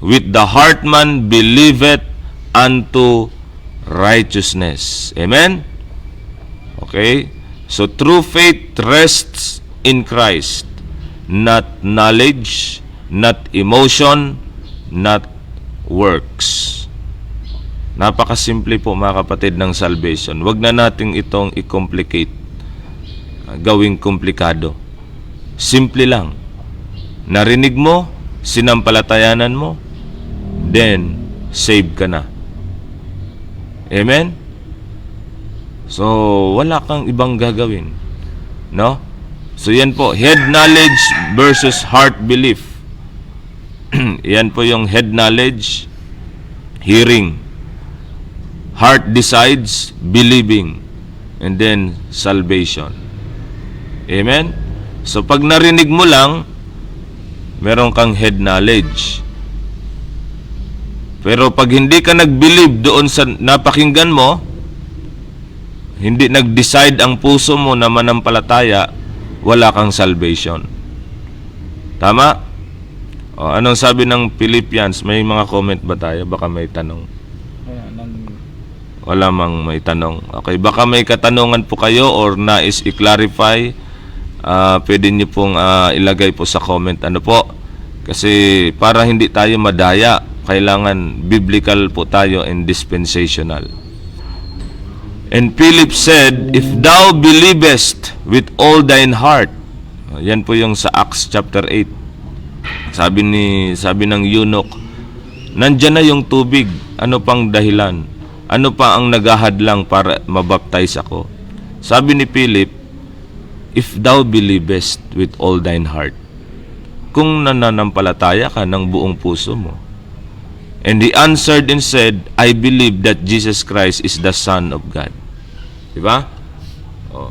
With the heart man believeth unto righteousness. Amen? Okay? So true faith rests in Christ. Not knowledge, not emotion, not works. Napakasimple po mga kapatid ng salvation. Huwag na natin itong i-complicate, gawing komplikado. Simple lang. Narinig mo, sinampalatayanan mo, then save ka na. Amen? So, wala kang ibang gagawin. No? So, yan po, head knowledge versus heart belief. Yan po yung head knowledge, hearing. Heart decides, believing, and then salvation. Amen? So, pag narinig mo lang, meron kang head knowledge. Pero pag hindi ka nag-believe doon sa napakinggan mo, hindi nag-decide ang puso mo na manampalataya, wala kang salvation. Tama? O, anong sabi ng Philippians? May mga comment ba tayo? Baka may tanong. Wala mang may tanong. Okay, baka may katanungan po kayo or nais i-clarify, pwede nyo pong ilagay po sa comment. Ano po? Kasi para hindi tayo madaya, kailangan biblical po tayo and dispensational. And Philip said, if thou believest with all thine heart. Yan po yung sa Acts chapter 8. Sabi ng eunuch, nandyan na yung tubig. Ano pang dahilan? Ano pa ang naghahadlang para mabaptize ako? Sabi ni Philip, if thou believest with all thine heart. Kung nananampalataya ka ng buong puso mo. And he answered and said, I believe that Jesus Christ is the Son of God. Diba? Oh.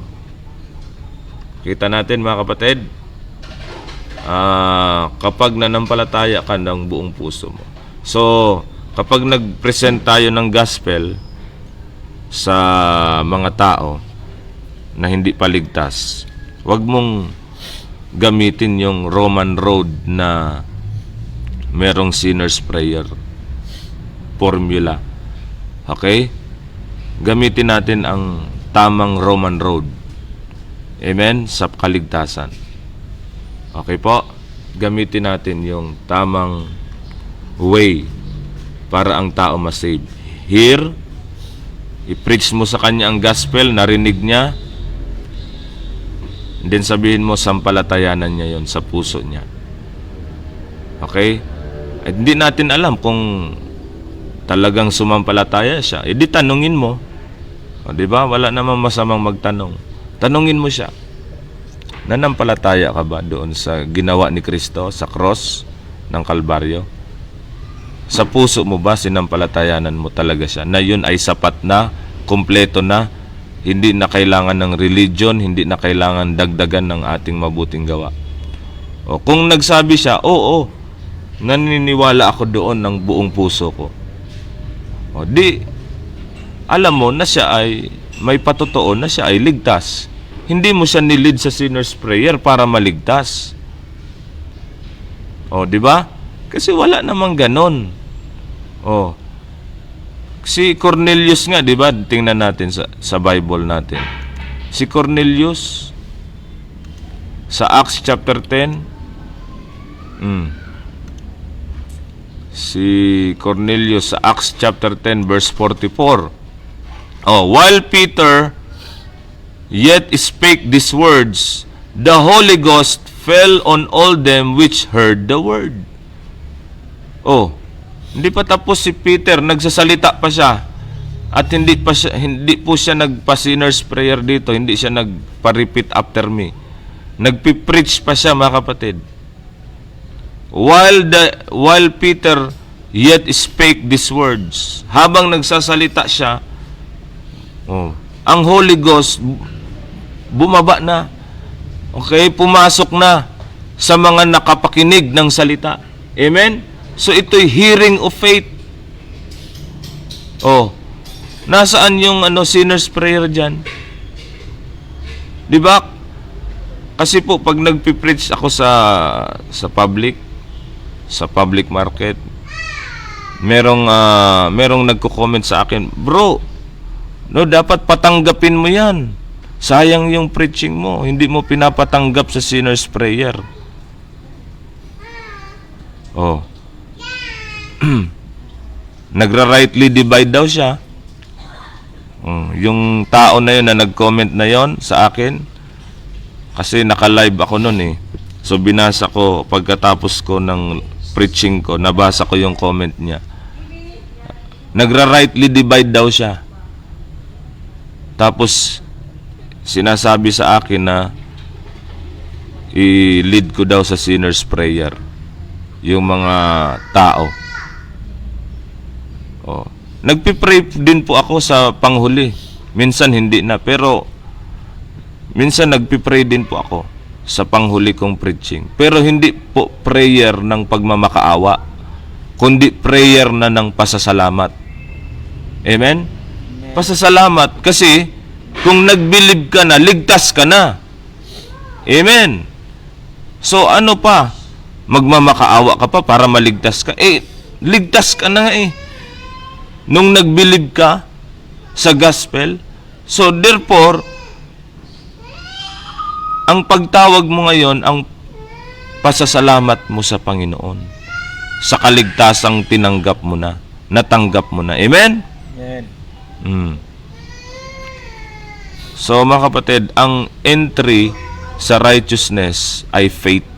Kita natin mga kapatid, kapag nanampalataya ka ng buong puso mo. So, kapag nag-present tayo ng gospel sa mga tao na hindi paligtas, wag mong gamitin yung Roman road na merong sinner's prayer formula. Okay? Gamitin natin ang tamang Roman road. Amen? Sa kaligtasan. Okay po? Gamitin natin yung tamang way para ang tao masave. Hear, i-preach mo sa kanya ang gospel, narinig niya, and then sabihin mo, sampalatayanan niya yon sa puso niya. Okay? At hindi natin alam kung talagang sumampalataya siya. E di tanungin mo. O, diba? Wala namang masamang magtanong. Tanungin mo siya. Nanampalataya ka ba doon sa ginawa ni Kristo sa cross ng Kalbaryo? Sa puso mo ba sinampalatayanan mo talaga siya na yun ay sapat na, kumpleto na, hindi na kailangan ng religion, hindi na kailangan dagdagan ng ating mabuting gawa? O kung nagsabi siya, oo, naniniwala ako doon ng buong puso ko. O di, alam mo na siya ay may patotoo na siya ay ligtas. Hindi mo siya nilid sa sinner's prayer para maligtas. O, di ba? Kasi wala namang ganon. O, si Cornelius nga, di ba? Tingnan natin sa Bible natin. Si Cornelius, sa Acts chapter 10, si Cornelius sa Acts chapter 10 verse 44. Oh, while Peter yet spake these words, the Holy Ghost fell on all them which heard the word. Oh, hindi pa tapos si Peter, nagsasalita pa siya. At hindi po siya nagpa-sinner's prayer dito, hindi siya nagpa-repeat after me. Nagpi-preach pa siya, mga kapatid. While Peter yet spake these words. Habang nagsasalita siya, ang Holy Ghost bumaba na. Okay, pumasok na sa mga nakapakinig ng salita. Amen? So ito'y hearing of faith. Nasaan yung sinner's prayer dyan? Di ba? Kasi po pag nagpi-preach ako sa public market, merong nagko-comment sa akin, bro, dapat patanggapin mo yan. Sayang yung preaching mo. Hindi mo pinapatanggap sa sinner's prayer. Nagra-rightly divide daw siya. Yung tao na yun na nag-comment na yon sa akin, kasi naka-live ako nun eh. So binasa ko, pagkatapos ko ng preaching ko, nabasa ko yung comment niya. Nagra-rightly divide daw siya. Tapos sinasabi sa akin na i-lead ko daw sa sinner's prayer yung mga tao. Nagpipray din po ako sa panghuli. Minsan hindi na, pero minsan nagpipray din po ako sa panghuli kong preaching. Pero hindi po prayer ng pagmamakaawa, kundi prayer na ng pasasalamat. Amen? Pasasalamat kasi kung nagbilib ka na, ligtas ka na. Amen. So ano pa? Magmamakaawa ka pa para maligtas ka? Ligtas ka na eh. Nung nagbilib ka sa gospel. So therefore, ang pagtawag mo ngayon, ang pasasalamat mo sa Panginoon. Sa kaligtasang tinanggap mo na, natanggap mo na. Amen? Amen. So mga kapatid, ang entry sa righteousness ay faith.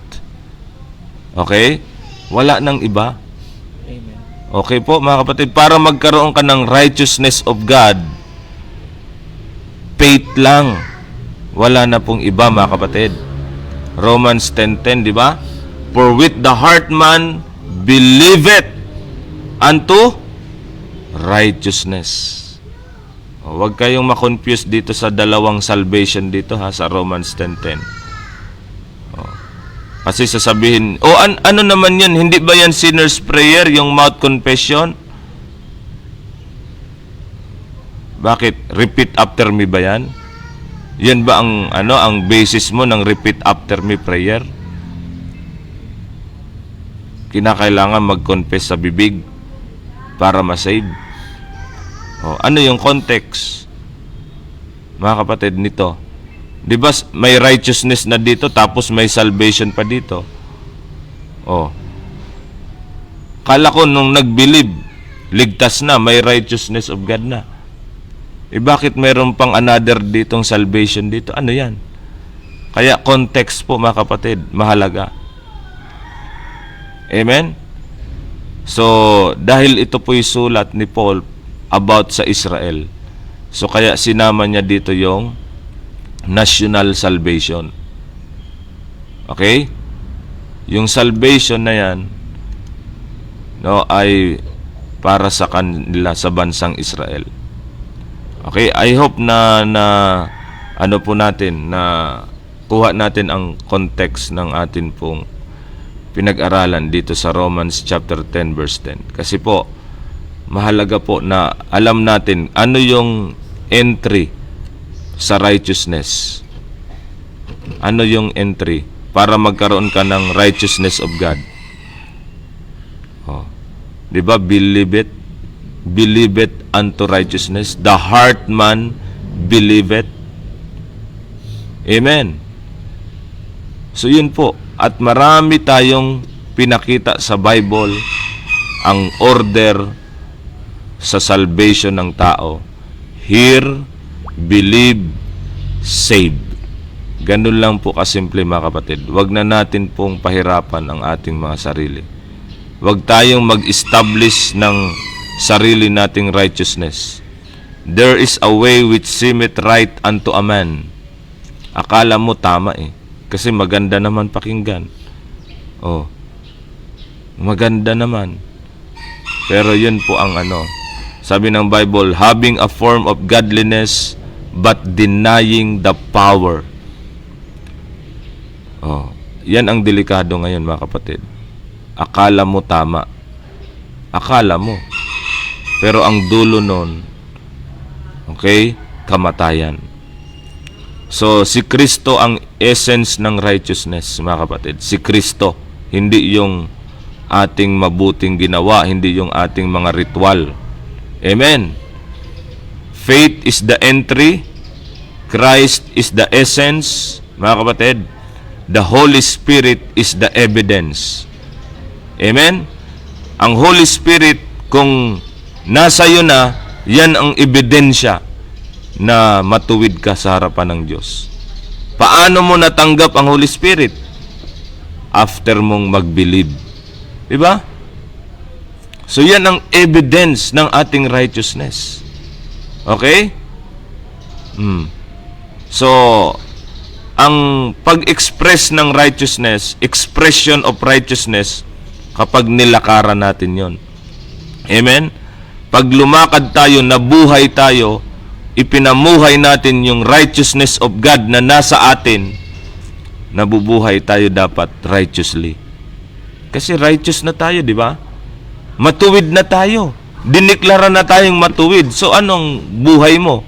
Okay? Wala nang iba. Amen. Okay po mga kapatid, para magkaroon ka ng righteousness of God, faith lang. Wala na pong iba mga kapatid. Romans 10:10, di ba? For with the heart man believeth unto righteousness. Huwag kayong ma-confuse dito sa dalawang salvation dito sa Romans 10:10. Kasi sasabihin, ano naman yun? Hindi ba yan sinner's prayer, yung mouth confession? Bakit? Repeat after me ba yan? Yan ba ang basis mo ng repeat after me prayer? Kinakailangan mag-confess sa bibig para ma-save. Ano yung context? Mga kapatid, nito. Di ba may righteousness na dito tapos may salvation pa dito? Kala ko nung nag-believe, ligtas na, may righteousness of God na. Bakit mayroon pang another ditong salvation dito? Ano yan? Kaya context po mga kapatid, mahalaga. Amen? So, dahil ito po'y sulat ni Paul about sa Israel, so kaya sinama niya dito yung national salvation. Okay? Yung salvation na yan, ay para sa kanila sa bansang Israel. Okay, I hope na ano po natin, na kuha natin ang context ng atin pong pinag-aralan dito sa Romans chapter 10 verse 10. Kasi po, mahalaga po na alam natin ano yung entry sa righteousness. Ano yung entry para magkaroon ka ng righteousness of God. Di ba? Believe it unto righteousness. The heart man believeth. Amen. So yun po. At marami tayong pinakita sa Bible ang order sa salvation ng tao. Hear, believe, save. Ganun lang po kasimple mga kapatid. Huwag na natin pong pahirapan ang ating mga sarili. Huwag tayong mag-establish ng sarili nating righteousness. There is a way which seemeth right unto a man. Akala mo tama kasi maganda naman pakinggan. Maganda naman. Pero yun po ang sabi ng Bible, having a form of godliness but denying the power. Yan ang delikado ngayon, mga kapatid. Akala mo tama. Akala mo. Pero ang dulo nun, okay, kamatayan. So, si Kristo ang essence ng righteousness, mga kapatid. Si Kristo, hindi yung ating mabuting ginawa, hindi yung ating mga ritual. Amen. Faith is the entry, Christ is the essence, mga kapatid. The Holy Spirit is the evidence. Amen. Ang Holy Spirit, kung nasa iyo na, yan ang ebidensya na matuwid ka sa harapan ng Diyos. Paano mo natanggap ang Holy Spirit? After mong mag-believe. Diba? So yan ang evidence ng ating righteousness. Okay? So, ang pag-express ng righteousness, expression of righteousness, kapag nilakaran natin yon. Amen? Pag lumakad tayo, nabuhay tayo, ipinamuhay natin yung righteousness of God na nasa atin, nabubuhay tayo dapat righteously. Kasi righteous na tayo, di ba? Matuwid na tayo. Diniklara na tayong matuwid. So, anong buhay mo?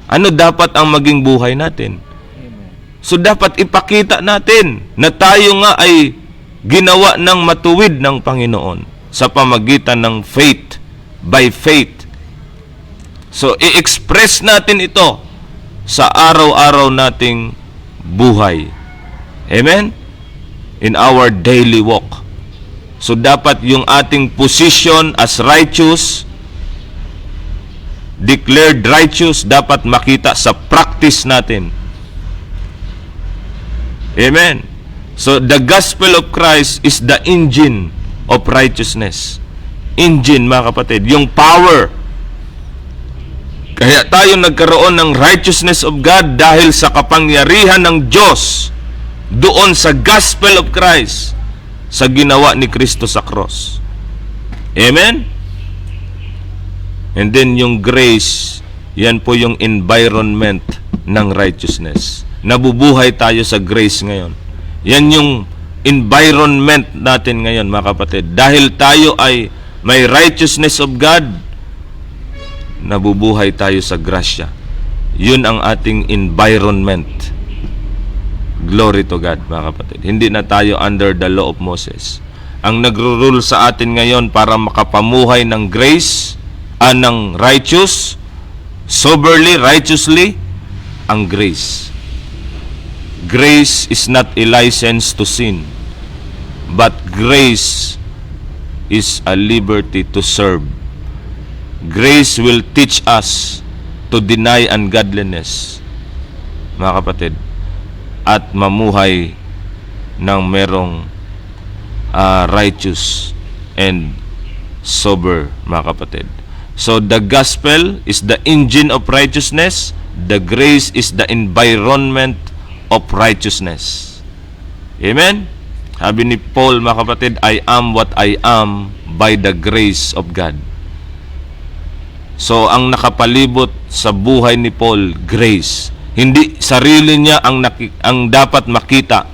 Ano dapat ang maging buhay natin? So, dapat ipakita natin na tayo nga ay ginawa ng matuwid ng Panginoon sa pamagitan ng faith, by faith. So, i-express natin ito sa araw-araw nating buhay. Amen? In our daily walk. So, dapat yung ating position as righteous, declared righteous, dapat makita sa practice natin. Amen? So, the gospel of Christ is the engine of righteousness. Engine, mga kapatid. Yung power. Kaya tayo nagkaroon ng righteousness of God dahil sa kapangyarihan ng Diyos doon sa gospel of Christ, sa ginawa ni Kristo sa cross. Amen? And then yung grace, yan po yung environment ng righteousness. Nabubuhay tayo sa grace ngayon. Yan yung environment natin ngayon, mga kapatid. Dahil tayo ay may righteousness of God, nabubuhay tayo sa grasya. Yun ang ating environment. Glory to God, mga kapatid. Hindi na tayo under the law of Moses. Ang nagro-rule sa atin ngayon para makapamuhay ng grace, ng righteous, soberly, righteously, ang grace. Grace is not a license to sin, but grace is a liberty to serve. Grace will teach us to deny ungodliness, mga kapatid, at mamuhay ng merong righteous and sober, mga kapatid. So, the gospel is the engine of righteousness. The grace is the environment of righteousness. Amen? Sabi ni Paul, mga kapatid, I am what I am by the grace of God. So, ang nakapalibot sa buhay ni Paul, grace. Hindi sarili niya ang dapat makita,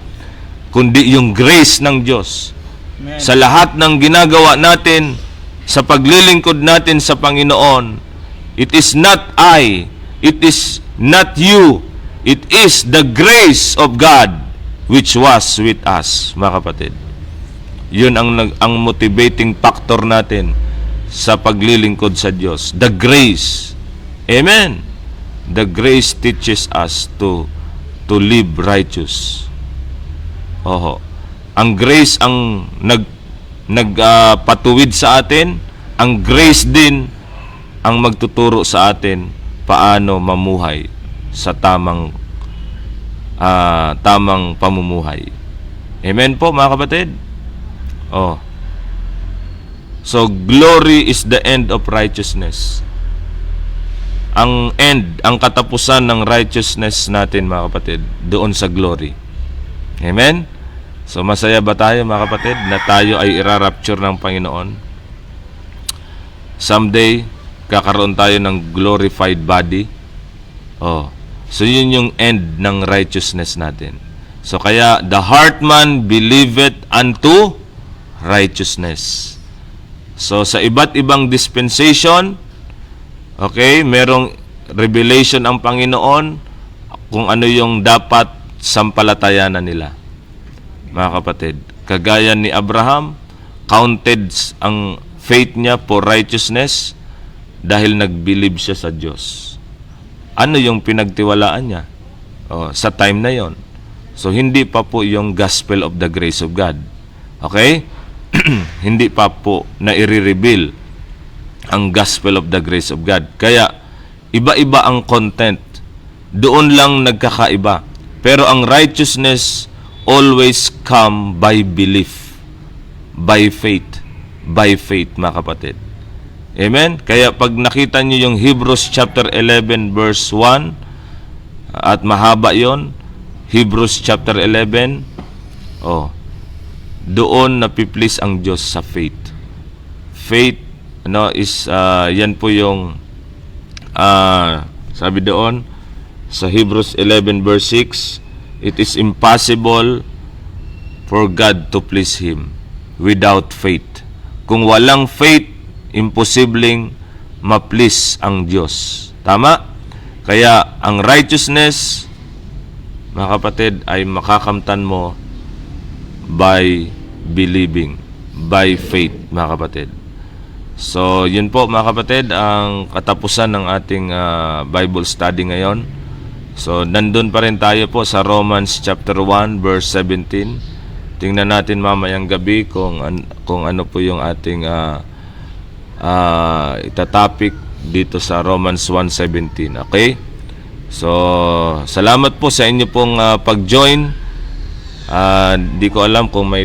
kundi yung grace ng Diyos. Amen. Sa lahat ng ginagawa natin, sa paglilingkod natin sa Panginoon, it is not I, it is not you, it is the grace of God which was with us, mga kapatid. Yun ang motivating factor natin sa paglilingkod sa Diyos. The grace. Amen. The grace teaches us to live righteous. Oho. Ang grace ang nagpatuwid sa atin. Ang grace din ang magtuturo sa atin paano mamuhay sa tamang pamumuhay. Amen po, mga kapatid? Oh. So, glory is the end of righteousness. Ang end, ang katapusan ng righteousness natin, mga kapatid, doon sa glory. Amen? So, masaya ba tayo, mga kapatid, na tayo ay irarapture ng Panginoon? someday kakaroon tayo ng glorified body. So yun yung end ng righteousness natin. So kaya the heart man believeth unto righteousness. So sa iba't ibang dispensation, okay, merong revelation ang Panginoon kung ano yung dapat sampalatayanan nila. Mga kapatid, kagaya ni Abraham, counted ang faith niya for righteousness dahil nag-believe siya sa Diyos. Ano yung pinagtiwalaan niya? Sa time na yon. So, hindi pa po yung gospel of the grace of God. Okay? Hindi pa po na i-reveal ang gospel of the grace of God. Kaya, iba-iba ang content. Doon lang nagkakaiba. Pero ang righteousness always come by belief, by faith, mga kapatid. Amen? Kaya pag nakita nyo yung Hebrews chapter 11 verse 1, at mahaba yon, Hebrews chapter 11, doon napiplease ang Diyos sa faith. Faith, yan po yung, sabi doon, sa Hebrews 11 verse 6, it is impossible for God to please Him without faith. Kung walang faith, imposibleng ma-please ang Diyos. Tama? Kaya ang righteousness, mga kapatid, ay makakamtan mo by believing, by faith, mga kapatid. So, yun po mga kapatid, ang katapusan ng ating Bible study ngayon. So, nandun pa rin tayo po sa Romans chapter 1 verse 17. Tingnan natin mamayang gabi kung ano po yung ating itatopic dito sa Romans 1:17. Okay? So, salamat po sa inyo pong pag-join. Di ko alam kung may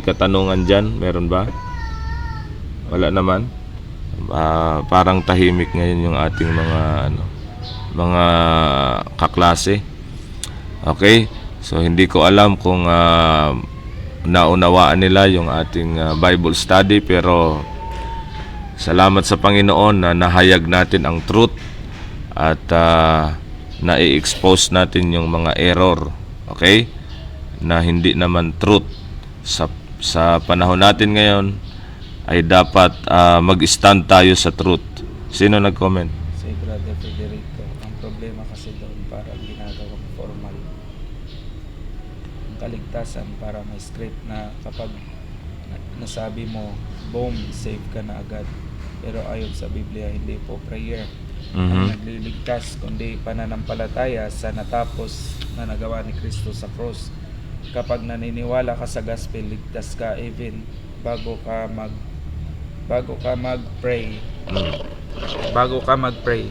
katanungan dyan. Meron ba? Wala naman. Parang tahimik ngayon yung ating mga kaklase. Okay? So, hindi ko alam kung naunawaan nila yung ating Bible study, pero salamat sa Panginoon na nahayag natin ang truth at na-expose natin yung mga error, okay? Na hindi naman truth. Sa panahon natin ngayon ay dapat mag-stand tayo sa truth. Sino nag-comment? Si Brother Federico, ang problema kasi doon parang ginagawang formal. Ang kaligtasan para may script na kapag nasabi mo, boom, save ka na agad. Pero ayon sa Biblia, hindi po prayer ang nagliligtas, kundi pananampalataya sa natapos na nagawa ni Kristo sa cross. Kapag naniniwala ka sa gospel, ligtas ka even bago ka mag-pray. Bago ka mag-pray,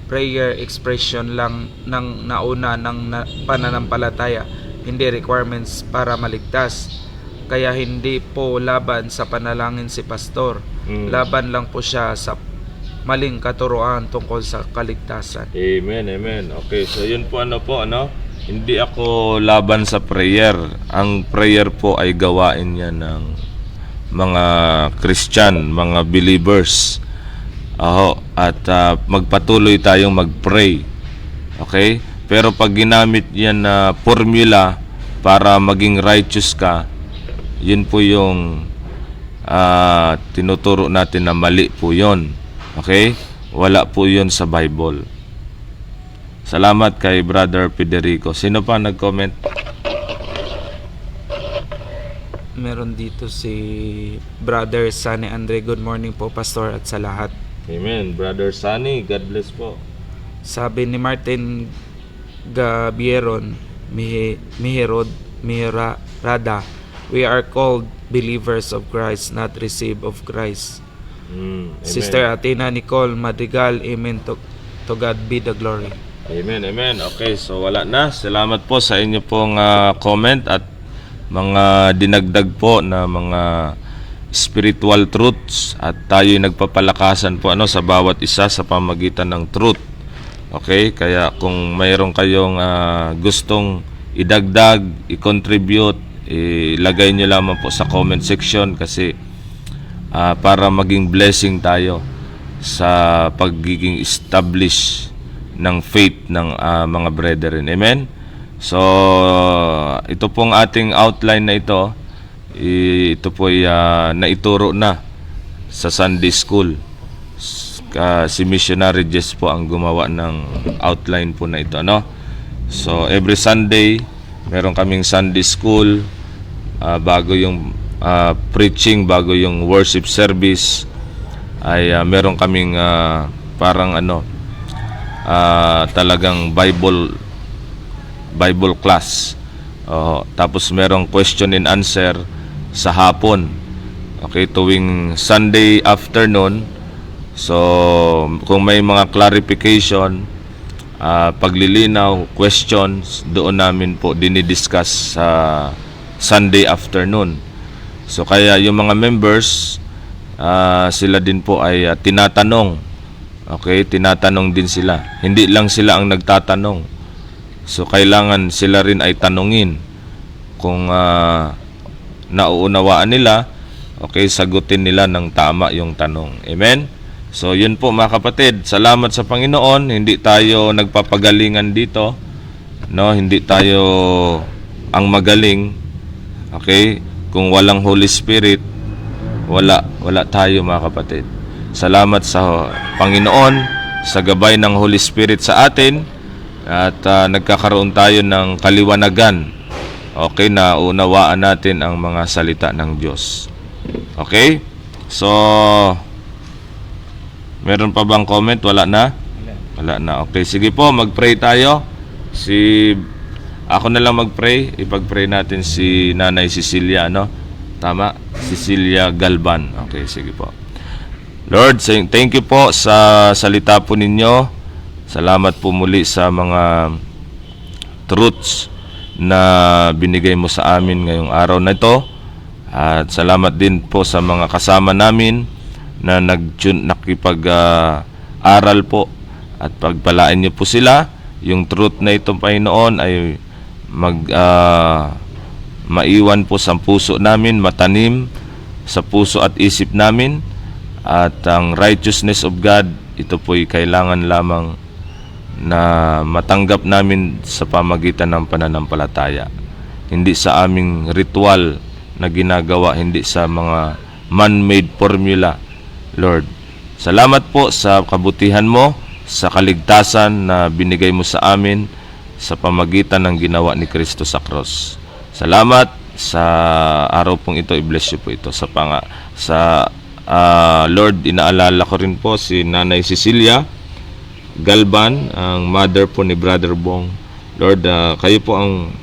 prayer expression lang ng nauna ng pananampalataya, hindi requirements para maligtas. Kaya hindi po laban sa panalangin si pastor. Laban lang po siya sa maling katuruan tungkol sa kaligtasan. Amen, amen. Okay, so yun po hindi ako laban sa prayer. Ang prayer po ay gawain yan ng mga Christian, mga believers. At magpatuloy tayong mag-pray. Okay? Pero pag ginamit yan na formula para maging righteous ka, yun po yung tinuturo natin na mali po yun. Okay? Wala po yun sa Bible. Salamat kay Brother Federico. Sino pa nag-comment? Meron dito si Brother Sunny Andre. Good morning po, Pastor, at sa lahat. Amen. Brother Sunny, God bless po. Sabi ni Martin Gabieron Mihirada, we are called believers of Christ, not receive of Christ. Amen. Sister Athena Nicole Madrigal, amen. To God be the glory. Amen, amen. Okay, so wala na. Salamat po sa inyo pong comment at mga dinagdag po na mga spiritual truths, at tayo'y nagpapalakasan po sa bawat isa sa pamagitan ng truth. Okay, kaya kung mayroon kayong gustong idagdag, i-contribute, ilagay nyo lamang po sa comment section, kasi para maging blessing tayo sa pagiging establish ng faith ng mga brethren. Amen? So, ito pong ating outline na ito, ito po ay naituro na sa Sunday School. Si Missionary Jess po ang gumawa ng outline po na ito, no? So, every Sunday, meron kaming Sunday School, bago yung preaching, bago yung worship service, ay meron kaming parang talagang Bible class. Tapos merong question and answer sa hapon. Okay, tuwing Sunday afternoon. So, kung may mga clarification, paglilinaw, questions, doon namin po dinidiscuss sa Sunday afternoon. So, kaya yung mga members, sila din po ay tinatanong. Okay, tinatanong din sila. Hindi lang sila ang nagtatanong. So, kailangan sila rin ay tanungin. Kung nauunawaan nila, okay, sagutin nila ng tama yung tanong. Amen? So, yun po mga kapatid. Salamat sa Panginoon. Hindi tayo nagpapagalingan dito. No, hindi tayo ang magaling. Okay? Kung walang Holy Spirit, wala tayo mga kapatid. Salamat sa Panginoon, sa gabay ng Holy Spirit sa atin, at nagkakaroon tayo ng kaliwanagan. Okay, na unawaan natin ang mga salita ng Diyos. Okay? So, meron pa bang comment? Wala na? Wala na. Okay, sige po, mag-pray tayo. Ako na lang mag-pray. Ipag-pray natin si Nanay Cecilia, no? Tama? Cecilia Galban. Okay, sige po. Lord, thank you po sa salita po ninyo. Salamat po muli sa mga truths na binigay mo sa amin ngayong araw na ito. At salamat din po sa mga kasama namin na nakipag-aral po, at pagpalain niyo po sila. Yung truth na ito, Panginoon, ay maiwan po sa puso namin, matanim sa puso at isip namin. At ang righteousness of God, ito po'y kailangan lamang na matanggap namin sa pamagitan ng pananampalataya. Hindi sa aming ritual na ginagawa, hindi sa mga man-made formula. Lord, salamat po sa kabutihan mo, sa kaligtasan na binigay mo sa amin sa pamagitan ng ginawa ni Kristo sa cross. Salamat sa araw pong ito. I-bless you po ito. Lord, inaalala ko rin po si Nanay Cecilia Galban, ang mother po ni Brother Bong. Lord, kayo po ang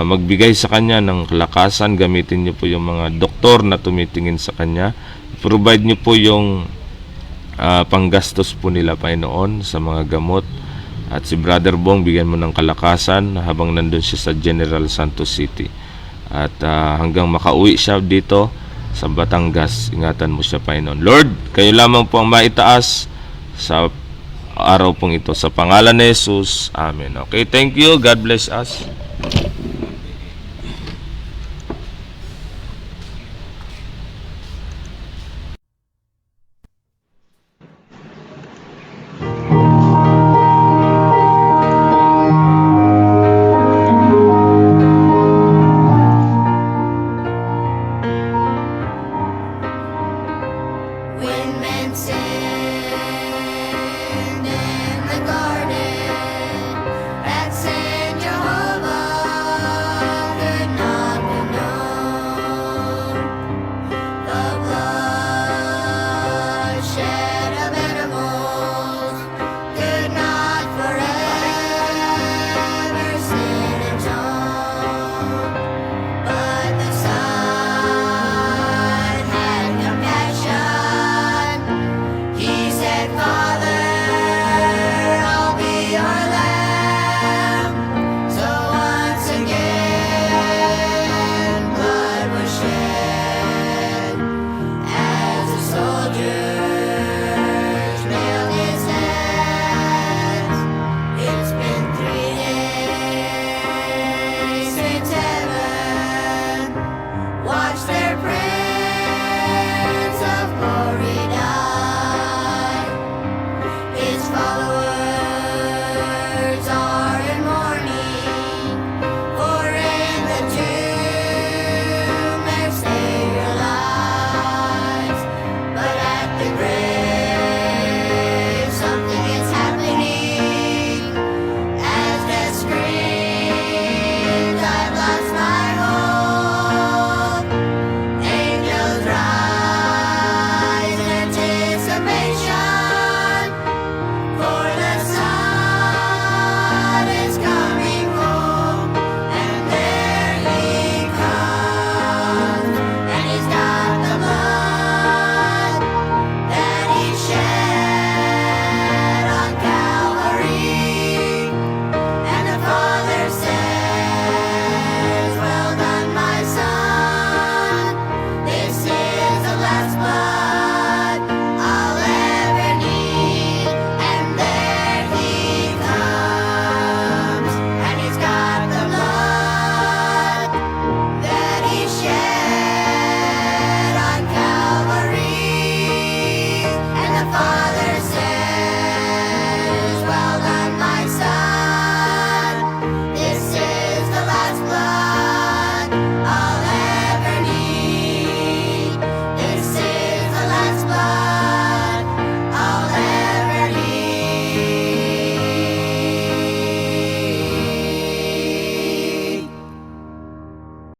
magbigay sa kanya ng kalakasan. Gamitin niyo po yung mga doktor na tumitingin sa kanya. Provide niyo po yung panggastos po nila, Panginoon, sa mga gamot. At si Brother Bong, bigyan mo ng kalakasan habang nandun siya sa General Santos City. At hanggang makauwi siya dito sa Batangas, ingatan mo siya, Panginoon. Lord, kayo lamang po ang maitaas sa araw pong ito. Sa pangalan ni Jesus, Amen. Okay, thank you. God bless us.